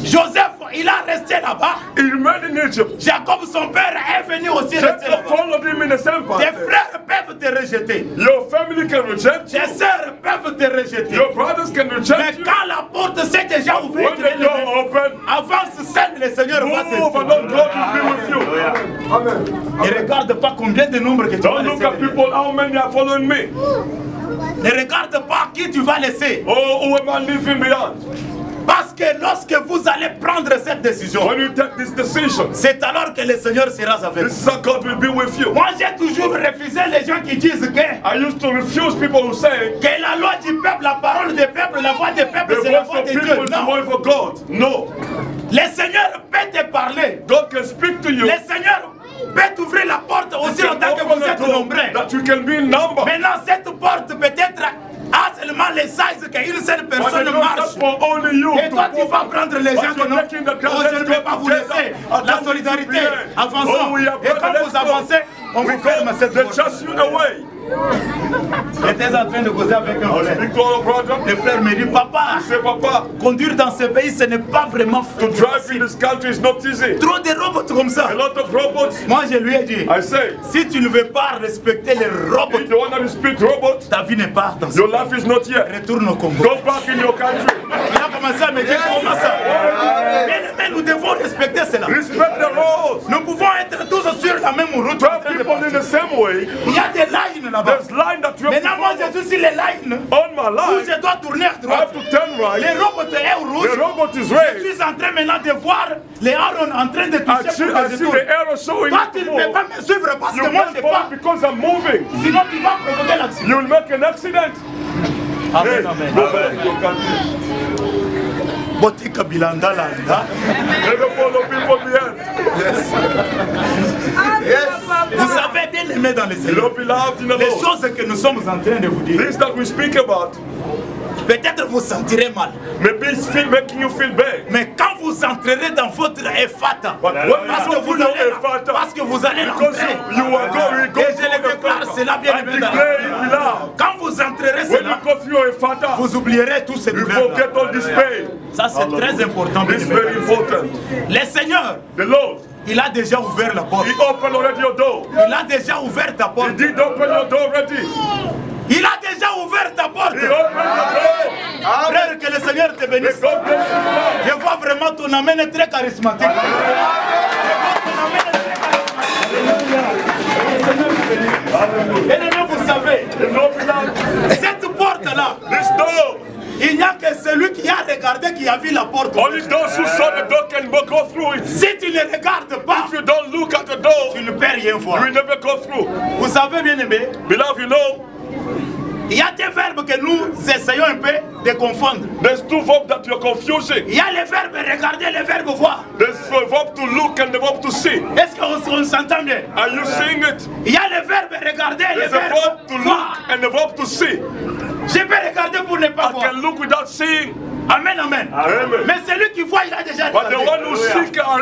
Speaker 3: Joseph, il a resté là-bas.
Speaker 2: he remained in Egypt.
Speaker 3: Jacob, son père, est venu aussi rester
Speaker 2: Jacob
Speaker 3: là-bas.
Speaker 2: followed him in the same
Speaker 3: Tes
Speaker 2: path.
Speaker 3: frères peuvent te rejeter.
Speaker 2: Your family can reject you.
Speaker 3: Tes sœurs peuvent te rejeter.
Speaker 2: Your brothers can
Speaker 3: Mais
Speaker 2: reject you.
Speaker 3: quand la porte s'est déjà ouverte,
Speaker 2: When the door open,
Speaker 3: avance, seul le Seigneur va te
Speaker 2: move and let God will be with you.
Speaker 3: Ne regarde pas combien de nombres que tu vas
Speaker 2: Don't look
Speaker 3: laisser.
Speaker 2: at people, how many are following me.
Speaker 3: Ne regarde pas qui tu vas laisser.
Speaker 2: Oh, who am I leaving behind?
Speaker 3: Parce que lorsque vous allez prendre cette décision,
Speaker 2: When you take this decision,
Speaker 3: c'est alors que le Seigneur sera avec
Speaker 2: this
Speaker 3: vous.
Speaker 2: is how God will be with you.
Speaker 3: Moi, j'ai toujours refusé les gens qui disent que
Speaker 2: I used to refuse people who say,
Speaker 3: la loi du peuple, la parole du peuple, la voix du peuple,
Speaker 2: the
Speaker 3: c'est la
Speaker 2: voice
Speaker 3: voix
Speaker 2: of
Speaker 3: de
Speaker 2: people
Speaker 3: Dieu.
Speaker 2: is the
Speaker 3: Non.
Speaker 2: voice of God. No.
Speaker 3: Le Seigneur peut te parler.
Speaker 2: God can speak to you.
Speaker 3: Le Seigneur peut t'ouvrir la porte aussi longtemps que vous êtes nombreux.
Speaker 2: that you can be in number.
Speaker 3: Maintenant, cette porte peut-être a seulement les sizes qu'une seule
Speaker 2: But
Speaker 3: personne
Speaker 2: it's
Speaker 3: marche.
Speaker 2: not for only you.
Speaker 3: Et toi, tu vas prendre les gens que non.
Speaker 2: taking the crowd,
Speaker 3: Oh, je ne
Speaker 2: let's
Speaker 3: vais
Speaker 2: go
Speaker 3: pas vous
Speaker 2: together.
Speaker 3: laisser. La solidarité, avançons.
Speaker 2: Oh, we are
Speaker 3: Et quand
Speaker 2: brothers,
Speaker 3: vous
Speaker 2: let's go.
Speaker 3: avancez, on vous ferme cette
Speaker 2: They
Speaker 3: porte.
Speaker 2: chase you away.
Speaker 3: J'étais en train de causer avec un
Speaker 2: I was
Speaker 3: frère.
Speaker 2: speaking to our brother.
Speaker 3: Le frère me dit, papa,
Speaker 2: Say, Papa,
Speaker 3: conduire dans ce pays, ce n'est pas vraiment
Speaker 2: to drive in this country is not easy.
Speaker 3: trop de robots comme ça.
Speaker 2: A lot of robots.
Speaker 3: Moi, je lui ai dit,
Speaker 2: I say,
Speaker 3: si tu ne veux pas respecter les robots,
Speaker 2: if you want to speak robots,
Speaker 3: ta vie n'est pas dans ce
Speaker 2: your life is not yet.
Speaker 3: Retourne au Congo.
Speaker 2: Go back in your country.
Speaker 3: Il a commencé à me dire, comment ça? Mais nous devons respecter cela.
Speaker 2: Respect the rules.
Speaker 3: Nous pouvons être tous sur la même route. en
Speaker 2: Drive
Speaker 3: train de
Speaker 2: people in
Speaker 3: partir.
Speaker 2: the same way.
Speaker 3: Il y a des lignes là-bas.
Speaker 2: There's line that you have
Speaker 3: Maintenant, moi,
Speaker 2: to
Speaker 3: je suis sur les lignes
Speaker 2: on my
Speaker 3: où
Speaker 2: line.
Speaker 3: je dois tourner à
Speaker 2: I have
Speaker 3: droite.
Speaker 2: to turn
Speaker 3: Les
Speaker 2: right.
Speaker 3: robots est au
Speaker 2: The
Speaker 3: rouge.
Speaker 2: robot is
Speaker 3: Je
Speaker 2: red.
Speaker 3: suis en train maintenant de voir les arons en train de toucher pour que
Speaker 2: I
Speaker 3: je
Speaker 2: see
Speaker 3: tourne.
Speaker 2: the arrow showing
Speaker 3: Toi,
Speaker 2: you
Speaker 3: tu
Speaker 2: to
Speaker 3: ne peux
Speaker 2: move.
Speaker 3: pas me suivre parce
Speaker 2: You
Speaker 3: que moi, je
Speaker 2: can't
Speaker 3: ne sais
Speaker 2: follow
Speaker 3: pas.
Speaker 2: because I'm moving.
Speaker 3: Sinon, tu vas provoquer l'accident.
Speaker 2: You will make an accident.
Speaker 3: Amen, amen.
Speaker 2: Go back to your country.
Speaker 3: Botika bilanda landa.
Speaker 2: Never follow people behind.
Speaker 3: Vous savez bien aimer dans les
Speaker 2: You
Speaker 3: Seigneur.
Speaker 2: don't be loved in the
Speaker 3: Les
Speaker 2: Lord.
Speaker 3: choses que nous sommes en train de vous dire.
Speaker 2: Things that we speak about,
Speaker 3: Peut-être vous sentirez mal.
Speaker 2: maybe it's making you feel bad.
Speaker 3: Mais quand vous entrerez dans votre effata,
Speaker 2: But when
Speaker 3: parce que
Speaker 2: you
Speaker 3: vous
Speaker 2: go
Speaker 3: allez,
Speaker 2: through your effort,
Speaker 3: parce que vous allez
Speaker 2: because
Speaker 3: l'entrer.
Speaker 2: you are going
Speaker 3: Et je le déclare, c'est là bien aimé dans la
Speaker 2: declare it loud.
Speaker 3: Quand vous entrerez
Speaker 2: When you
Speaker 3: cela,
Speaker 2: go through your effort,
Speaker 3: vous oublierez tous ces
Speaker 2: you
Speaker 3: douleurs.
Speaker 2: forget all this pain.
Speaker 3: Ça c'est très important. bien
Speaker 2: It's
Speaker 3: aimé.
Speaker 2: very important.
Speaker 3: Le Seigneur,
Speaker 2: The Lord,
Speaker 3: il a déjà ouvert la porte.
Speaker 2: He opened already your door.
Speaker 3: Il a déjà ouvert ta
Speaker 2: He
Speaker 3: porte.
Speaker 2: did open your door already.
Speaker 3: Il a déjà ouvert ta porte.
Speaker 2: He opened your door.
Speaker 3: Frère, que le Seigneur te
Speaker 2: May
Speaker 3: bénisse.
Speaker 2: God bless you.
Speaker 3: Je vois vraiment ton amène est très charismatique. Je vois ton amène est très charismatique. Bien-aimés, vous savez,
Speaker 2: You know, beloved,
Speaker 3: cette porte-là,
Speaker 2: this door,
Speaker 3: il n'y a que celui qui a regardé qui a vu la porte.
Speaker 2: only those who saw the door can go through it.
Speaker 3: Si tu ne regardes pas,
Speaker 2: If you don't look at the door,
Speaker 3: tu ne peux rien
Speaker 2: you
Speaker 3: voir.
Speaker 2: will never go through.
Speaker 3: Vous savez, bien-aimés,
Speaker 2: Beloved, you know,
Speaker 3: il y a des verbes que nous essayons un peu de confondre.
Speaker 2: there's two verbs that you're confusing.
Speaker 3: Il y a le verbe regarder et le verbe voir.
Speaker 2: There's the verb to look and the verb to see.
Speaker 3: Est-ce qu'on s'entend bien?
Speaker 2: Are you seeing it?
Speaker 3: Il y a le verbe regarder et le
Speaker 2: There's a
Speaker 3: verbe
Speaker 2: verb to
Speaker 3: voir.
Speaker 2: look and the verb to see.
Speaker 3: Je peux regarder pour ne pas
Speaker 2: I
Speaker 3: voir.
Speaker 2: can look without seeing.
Speaker 3: Amen, amen.
Speaker 2: Amen.
Speaker 3: Mais celui qui voit, il a déjà
Speaker 2: But the
Speaker 3: regardé.
Speaker 2: one who seek are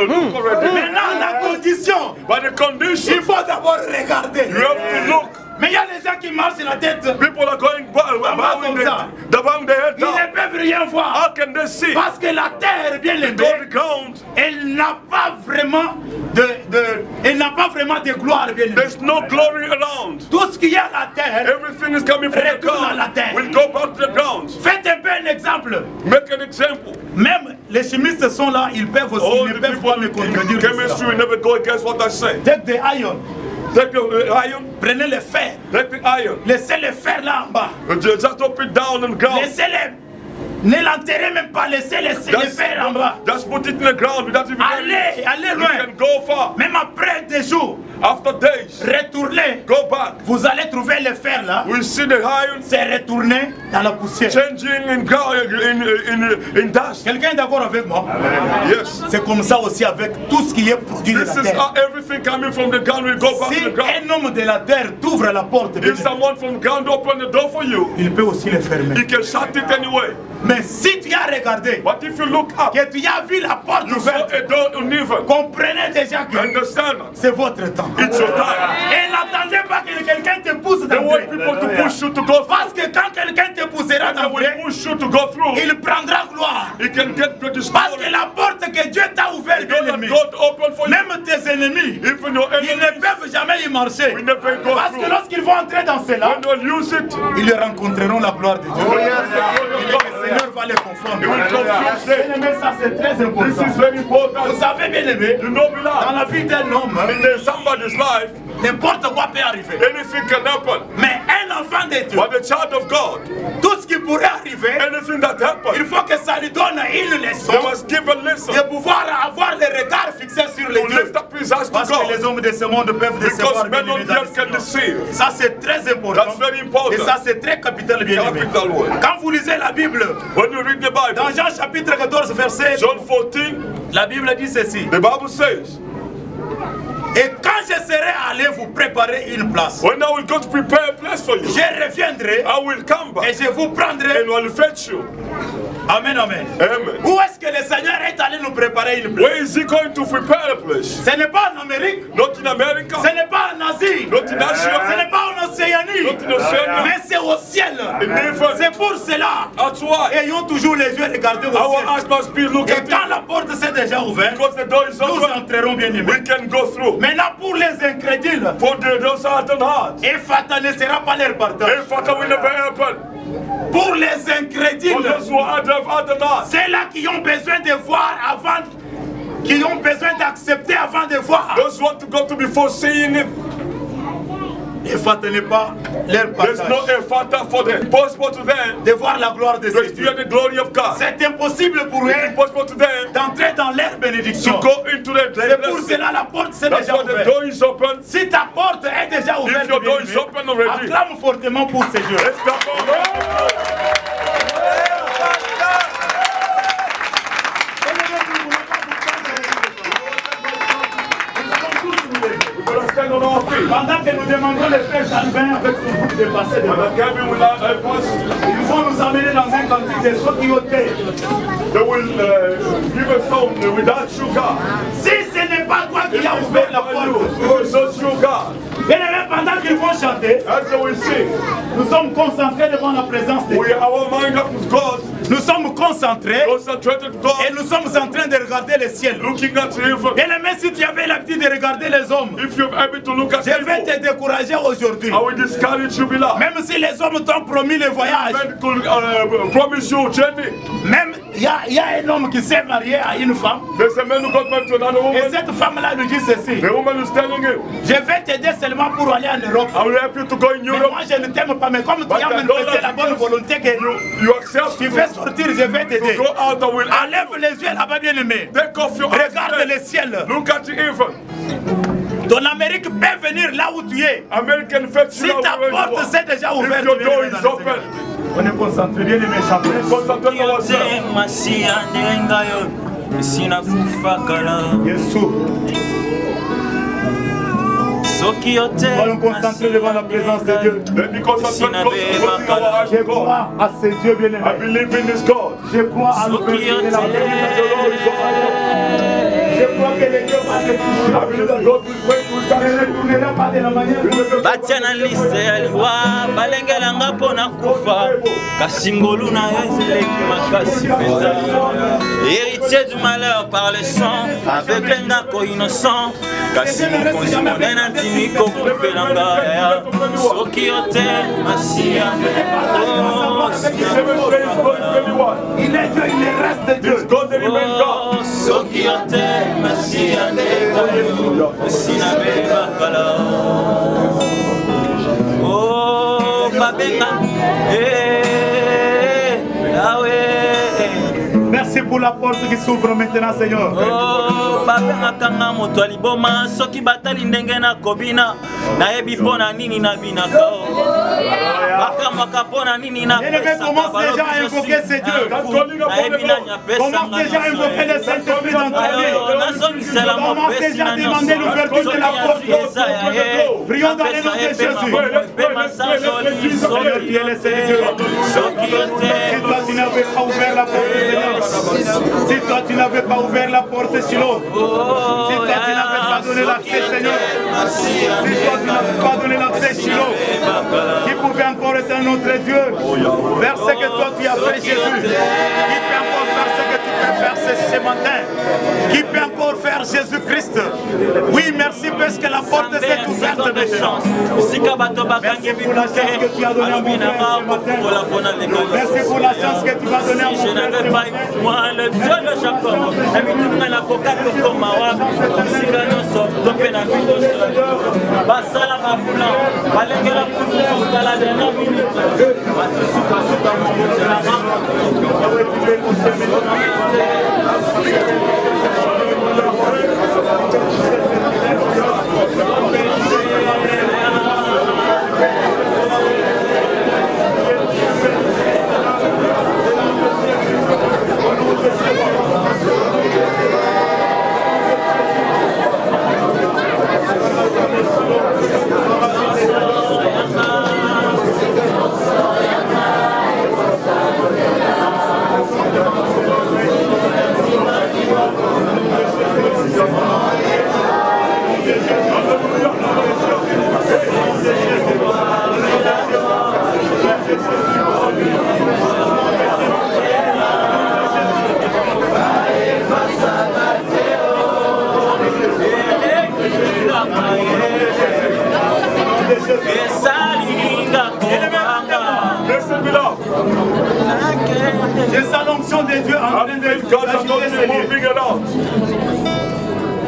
Speaker 2: look already.
Speaker 3: Maintenant, la condition,
Speaker 2: But the condition,
Speaker 3: il faut d'abord regarder.
Speaker 2: you have to look.
Speaker 3: Mais il y a des gens qui marchent la tête.
Speaker 2: People are going bowing
Speaker 3: comme ça.
Speaker 2: bowing their head
Speaker 3: Ils ne
Speaker 2: down.
Speaker 3: peuvent rien voir.
Speaker 2: How can they see?
Speaker 3: Parce que la terre, bien
Speaker 2: Because
Speaker 3: aimée,
Speaker 2: the ground,
Speaker 3: elle n'a pas vraiment elle n'a pas vraiment de gloire, bien aimée.
Speaker 2: there's no glory around.
Speaker 3: Tout ce qu'il y a à la terre,
Speaker 2: Everything is coming from the
Speaker 3: Retourne à la
Speaker 2: ground.
Speaker 3: terre.
Speaker 2: We'll go back to the ground.
Speaker 3: faites un peu un exemple.
Speaker 2: Make an example.
Speaker 3: Même les chimistes sont là, ils peuvent aussi,
Speaker 2: All
Speaker 3: ils
Speaker 2: the
Speaker 3: ne peuvent pas me
Speaker 2: people in
Speaker 3: contredire. de
Speaker 2: chemistry
Speaker 3: cela.
Speaker 2: will never go against what I say.
Speaker 3: Take the iron,
Speaker 2: Take the iron,
Speaker 3: prenez le fer,
Speaker 2: take the iron.
Speaker 3: laissez le fer là en bas.
Speaker 2: Just drop it down on the ground.
Speaker 3: Laissez-le, ne l'enterrez même pas, laissez le fer en bas.
Speaker 2: Just put it in the ground without even
Speaker 3: Allez
Speaker 2: you
Speaker 3: loin.
Speaker 2: can go far.
Speaker 3: Même après des jours,
Speaker 2: After days,
Speaker 3: retournez.
Speaker 2: go back.
Speaker 3: Vous allez trouver le fer là.
Speaker 2: We see the iron
Speaker 3: C'est retourné dans la poussière.
Speaker 2: changing in dust.
Speaker 3: Quelqu'un est d'accord avec moi?
Speaker 2: Yes.
Speaker 3: C'est comme ça aussi avec tout ce qui est produit de
Speaker 2: This
Speaker 3: la
Speaker 2: is
Speaker 3: terre.
Speaker 2: how everything coming from the ground will go back
Speaker 3: Si
Speaker 2: to the ground.
Speaker 3: un homme de la terre t'ouvre la porte,
Speaker 2: If someone from the ground open the door for you,
Speaker 3: il peut aussi le fermer.
Speaker 2: he can shut it anyway.
Speaker 3: Mais si tu as regardé,
Speaker 2: But if you look up,
Speaker 3: que tu as vu la porte
Speaker 2: you saw
Speaker 3: ouverte,
Speaker 2: a door uneven.
Speaker 3: comprenez déjà que
Speaker 2: Understand?
Speaker 3: c'est votre temps.
Speaker 2: It's your time.
Speaker 3: Et n'attendez pas que quelqu'un te pousse
Speaker 2: They want
Speaker 3: d'entrer.
Speaker 2: people to push you to go through.
Speaker 3: Parce que quand quelqu'un te poussera
Speaker 2: And they will
Speaker 3: d'entrer,
Speaker 2: push you to go through.
Speaker 3: il prendra gloire.
Speaker 2: He can get great
Speaker 3: Parce que
Speaker 2: glory.
Speaker 3: la porte que Dieu t'a ouverte,
Speaker 2: The door that God opened for you,
Speaker 3: même tes ennemis,
Speaker 2: even your
Speaker 3: ils ne
Speaker 2: enemies,
Speaker 3: peuvent jamais y marcher.
Speaker 2: will never go
Speaker 3: Parce que
Speaker 2: through.
Speaker 3: lorsqu'ils vont entrer dans cela,
Speaker 2: When they'll use it,
Speaker 3: ils rencontreront la gloire de Dieu.
Speaker 2: oh, yes.
Speaker 3: Et le Seigneur va les confondre.
Speaker 2: He will confuse them.
Speaker 3: Bien-aimé, ça c'est très
Speaker 2: This
Speaker 3: important.
Speaker 2: is very important.
Speaker 3: Vous savez, bien aimé,
Speaker 2: You know,
Speaker 3: dans
Speaker 2: beloved,
Speaker 3: la vie d'un homme,
Speaker 2: in somebody's life,
Speaker 3: n'importe quoi peut arriver.
Speaker 2: anything can happen.
Speaker 3: Mais un enfant de Dieu,
Speaker 2: But the child of God,
Speaker 3: tout ce qui pourrait arriver,
Speaker 2: anything that
Speaker 3: il
Speaker 2: happens,
Speaker 3: faut que ça lui donne une leçon
Speaker 2: they must give a lesson
Speaker 3: de pouvoir avoir le regard fixé sur les
Speaker 2: to
Speaker 3: dieux.
Speaker 2: lift up his eyes to
Speaker 3: Parce que les
Speaker 2: God.
Speaker 3: hommes de ce monde peuvent décevoir.
Speaker 2: Because men
Speaker 3: bien
Speaker 2: on
Speaker 3: aimé,
Speaker 2: the
Speaker 3: dans le
Speaker 2: earth can
Speaker 3: Seigneur.
Speaker 2: deceive.
Speaker 3: Ça c'est très important.
Speaker 2: That's very important.
Speaker 3: Et ça c'est très capital, bien aimé.
Speaker 2: Capital word.
Speaker 3: Quand vous lisez la Bible,
Speaker 2: When you read the
Speaker 3: dans
Speaker 2: Bible,
Speaker 3: Jean chapitre 14 verset,
Speaker 2: John 14,
Speaker 3: la Bible dit ceci.
Speaker 2: the Bible says,
Speaker 3: Et quand je serai allé vous préparer une place,
Speaker 2: when I will go to prepare a place for you,
Speaker 3: je reviendrai
Speaker 2: I will come
Speaker 3: et
Speaker 2: back
Speaker 3: je vous prendrai.
Speaker 2: and will fetch you.
Speaker 3: Amen, amen.
Speaker 2: Amen.
Speaker 3: Où est-ce que le Seigneur est allé nous préparer une place?
Speaker 2: Where is he going to prepare a place?
Speaker 3: Ce n'est pas en Amérique,
Speaker 2: Not in America,
Speaker 3: ce n'est pas en Asie,
Speaker 2: not in
Speaker 3: ce
Speaker 2: Asia,
Speaker 3: n'est pas en Océanie,
Speaker 2: not in Oceania.
Speaker 3: mais c'est au ciel.
Speaker 2: In heaven.
Speaker 3: C'est pour cela.
Speaker 2: That's why
Speaker 3: Ayons toujours les yeux regardés au
Speaker 2: our
Speaker 3: ciel.
Speaker 2: eyes must be
Speaker 3: Et
Speaker 2: looking at
Speaker 3: quand
Speaker 2: it.
Speaker 3: la porte s'est déjà ouverte,
Speaker 2: Because the door is
Speaker 3: nous
Speaker 2: open,
Speaker 3: entrerons bien
Speaker 2: we
Speaker 3: aimés.
Speaker 2: can go through.
Speaker 3: Maintenant pour les incrédules,
Speaker 2: For those hardened hearts,
Speaker 3: et Fata ne sera pas leur partage.
Speaker 2: in fact, will never happen.
Speaker 3: Pour les
Speaker 2: For
Speaker 3: incrédules,
Speaker 2: those who are hardened hearts,
Speaker 3: ceux-là qui ont besoin de voir avant, qui ont besoin d'accepter avant de voir.
Speaker 2: those who want to go to before seeing it,
Speaker 3: Et Fata n'est pas leur
Speaker 2: there's
Speaker 3: partage.
Speaker 2: no effort for them. Impossible to them
Speaker 3: De voir la gloire de
Speaker 2: to
Speaker 3: ces dieux.
Speaker 2: experience the glory of God.
Speaker 3: C'est impossible pour
Speaker 2: It's
Speaker 3: eux
Speaker 2: impossible to them
Speaker 3: d'entrer dans leur bénédiction.
Speaker 2: to go into the
Speaker 3: C'est pour
Speaker 2: blessing.
Speaker 3: cela la porte s'est
Speaker 2: That's
Speaker 3: déjà
Speaker 2: why the
Speaker 3: ouverte.
Speaker 2: door is open.
Speaker 3: Si ta porte est déjà ouverte,
Speaker 2: If your door is
Speaker 3: bien-aimé,
Speaker 2: open already,
Speaker 3: acclame fortement pour ces dieux.
Speaker 2: let's clap for God. We're going to stand on our feet.
Speaker 3: Pendant que nous demandons le frère Jalvin avec son groupe de passer devant,
Speaker 2: And Kevin will help us.
Speaker 3: ils vont nous emmener dans un cantique de Sotiyoté.
Speaker 2: They will give a song without sugar.
Speaker 3: Si ce n'est pas toi qui as ouvert la porte,
Speaker 2: There is no sugar.
Speaker 3: bien-aimé, pendant qu'ils vont chanter,
Speaker 2: As they will sing,
Speaker 3: nous sommes concentrés devant la présence de
Speaker 2: we
Speaker 3: Dieu.
Speaker 2: our mind up with God,
Speaker 3: Nous sommes concentrés
Speaker 2: concentrated
Speaker 3: et
Speaker 2: God,
Speaker 3: nous sommes en train de regarder le ciel.
Speaker 2: looking at heaven.
Speaker 3: Bien-aimé, si tu avais l'habitude de regarder les hommes,
Speaker 2: If you're able to look at
Speaker 3: je vais te
Speaker 2: people,
Speaker 3: décourager aujourd'hui.
Speaker 2: I will discourage you, beloved.
Speaker 3: Même si les hommes t'ont promis le voyage,
Speaker 2: Men could promise you a journey.
Speaker 3: même il y a un homme qui s'est marié à une femme,
Speaker 2: There's a man who got married to another
Speaker 3: et
Speaker 2: woman.
Speaker 3: cette femme-là lui dit ceci:
Speaker 2: The woman is telling him,
Speaker 3: je vais t'aider seulement pour aller en Europe.
Speaker 2: I will help you to go in
Speaker 3: Mais
Speaker 2: Europe.
Speaker 3: moi je ne t'aime pas, mais comme tu
Speaker 2: But
Speaker 3: as
Speaker 2: I
Speaker 3: manifesté
Speaker 2: don't
Speaker 3: la bonne volonté que
Speaker 2: You accept
Speaker 3: tu
Speaker 2: to
Speaker 3: fais sortir, je vais t'aider.
Speaker 2: go out and will
Speaker 3: Enlève les yeux là-bas, bien aimé.
Speaker 2: take off your eyes.
Speaker 3: Regarde le ciel.
Speaker 2: Look at the heaven.
Speaker 3: Ton Amérique peut venir là où tu es.
Speaker 2: American fetch
Speaker 3: Si
Speaker 2: you
Speaker 3: ta
Speaker 2: where you
Speaker 3: porte
Speaker 2: are.
Speaker 3: s'est déjà ouverte,
Speaker 2: If your
Speaker 3: bien
Speaker 2: door
Speaker 3: aimé,
Speaker 2: is
Speaker 3: dans le
Speaker 2: open,
Speaker 3: Seigneur. On est concentré, bien aimé, chanter.
Speaker 2: concentrate on ourselves.
Speaker 1: Masia nengayo sina kufakala
Speaker 3: Yesu.
Speaker 1: soki yote
Speaker 3: Soyons concentrés devant la présence de Dieu.
Speaker 2: Let me concentrate on putting our eyes
Speaker 3: Je
Speaker 2: on God.
Speaker 3: crois à ce Dieu bien
Speaker 2: I
Speaker 3: aimé.
Speaker 2: believe in this God.
Speaker 3: Je crois à l'ouverture de la présence de l'Or. Je crois que les dieux vont te
Speaker 2: I
Speaker 3: toucher.
Speaker 2: believe that God will wait will
Speaker 3: Je
Speaker 2: touch
Speaker 3: ne
Speaker 2: you.
Speaker 3: retournerai pas de la manière.
Speaker 1: batia na liste ya liwa balengelanga mpo na kufa kasi ngolu na yo ezeleki makasi mpenza héritier du malheur par le sang aveugle ngako innocent kasi mokonzi monene antimi kokufelanga yaya soki yo te masiya
Speaker 2: Seven days, God 21.
Speaker 3: Il est Dieu, il reste Dieu.
Speaker 2: It's God that remains God.
Speaker 1: soki yo te masiya ndekoyo sinabebakala oh babenga
Speaker 3: Merci pour la porte qui s'ouvre maintenant, Seigneur.
Speaker 1: oh babengaka nga moto ya liboma soki batali ndenge nakobina nayebi mpo na nini nabinaka bakamwaka mpo na nini napesaka nayebi nani apesanga nazongisela mopesi na nyonso soki azwi eza ya ye apesa ye mpe masajoli soki yo te
Speaker 3: si toi tu n'avais pas ouvert la porte Shiloh, si toi tu n'avais pas donné l'accès Seigneur, si toi tu n'avais pas donné l'accès Shiloh, qui pouvait encore être un autre Dieu, vers ce que toi tu as fait Jésus, qui peut encore faire ce que tu peux faire ce matin, qui peut encore faire Jésus-Christ. Oui, merci parce que la porte s'est ouverte maintenant. Merci pour la chance que tu as donnée à mon frère ce matin. Merci pour la chance que tu vas donner à mon frère ce matin.
Speaker 1: Moi, le Dieu de Jacob, la coca comme Mawa, Sigano, Topena, Basala, Mafula, Balengela, la dernière minute,
Speaker 3: C'est l'onction de Dieu en train de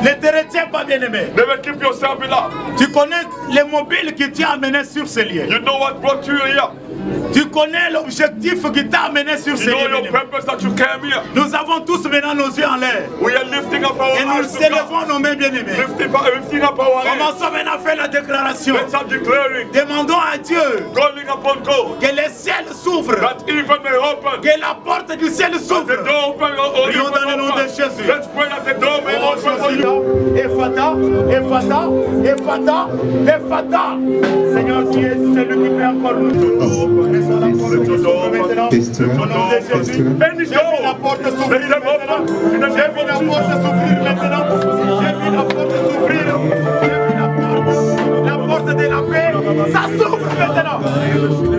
Speaker 3: ne te retiens pas, bien-aimé.
Speaker 2: Never keep yourself in love.
Speaker 3: Tu connais les mobiles qui t'ont amené sur ce lieu.
Speaker 2: You know what brought you here.
Speaker 3: Tu connais l'objectif qui t'a amené sur ce lieu.
Speaker 2: You know your purpose that you came here.
Speaker 3: Nous avons tous maintenant nos yeux en l'air.
Speaker 2: We are lifting up our
Speaker 3: et nous élevons nos mains, bien-aimés.
Speaker 2: Lifting up our hands.
Speaker 3: Commençons maintenant à faire la déclaration.
Speaker 2: Let's start declaring.
Speaker 3: Demandons à Dieu
Speaker 2: calling upon God.
Speaker 3: Que les ciels s'ouvrent.
Speaker 2: That even may open.
Speaker 3: Que la porte du ciel s'ouvre.
Speaker 2: The door open.
Speaker 3: Prions dans le nom de Jésus.
Speaker 2: Let's pray that the door may open for you.
Speaker 3: Ephata, Ephata, Ephata, Ephata. Seigneur, tu es celui qui fait encore nous. Laissons la porte s'ouvrir maintenant. Au nom de Jésus. J'ai vu la porte s'ouvrir maintenant. J'ai vu la porte s'ouvrir maintenant. J'ai vu la porte s'ouvrir. J'ai vu la porte de la paix. Ça s'ouvre maintenant.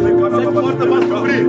Speaker 3: Cette porte va s'ouvrir.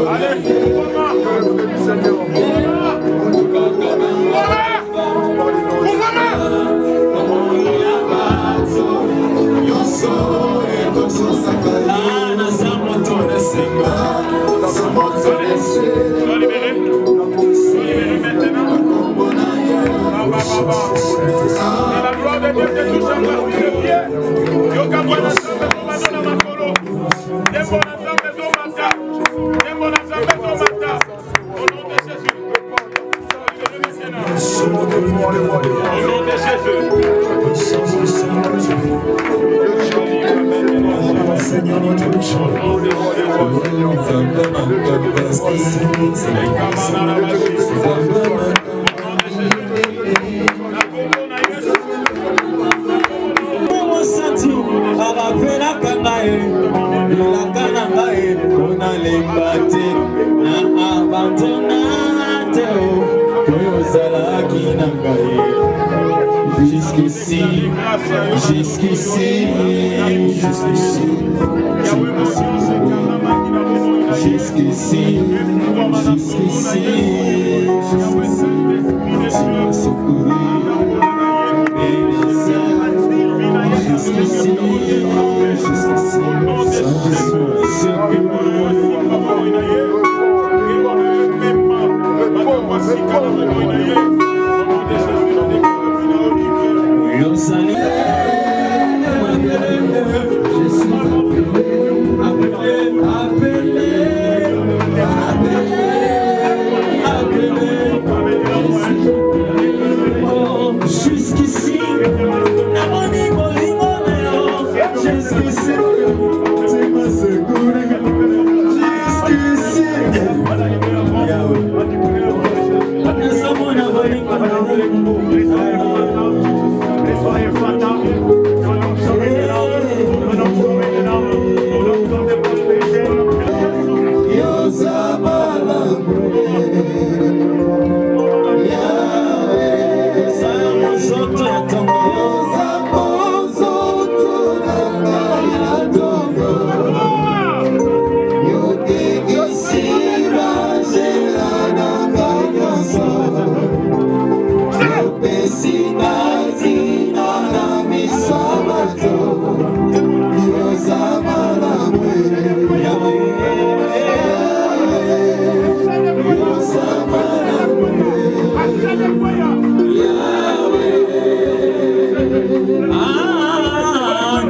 Speaker 5: Allez,
Speaker 3: Sois libéré. Sois libéré maintenant. Et la gloire de Dieu te touche à partir de pied. Yo kabwana sambe komando na makolo. Dembo na sambe zo mata. Dembo na sambe zo mata. Au nom de Jésus. Au nom de Jésus.
Speaker 2: Seigneur notre Dieu.
Speaker 1: Jusqu'ici, jusqu'ici, jusqu'ici, jusqu'ici, jusqu'ici, tu m'as secouru, jusqu'ici, jusqu'ici,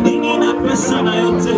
Speaker 1: Nini na pesa na yote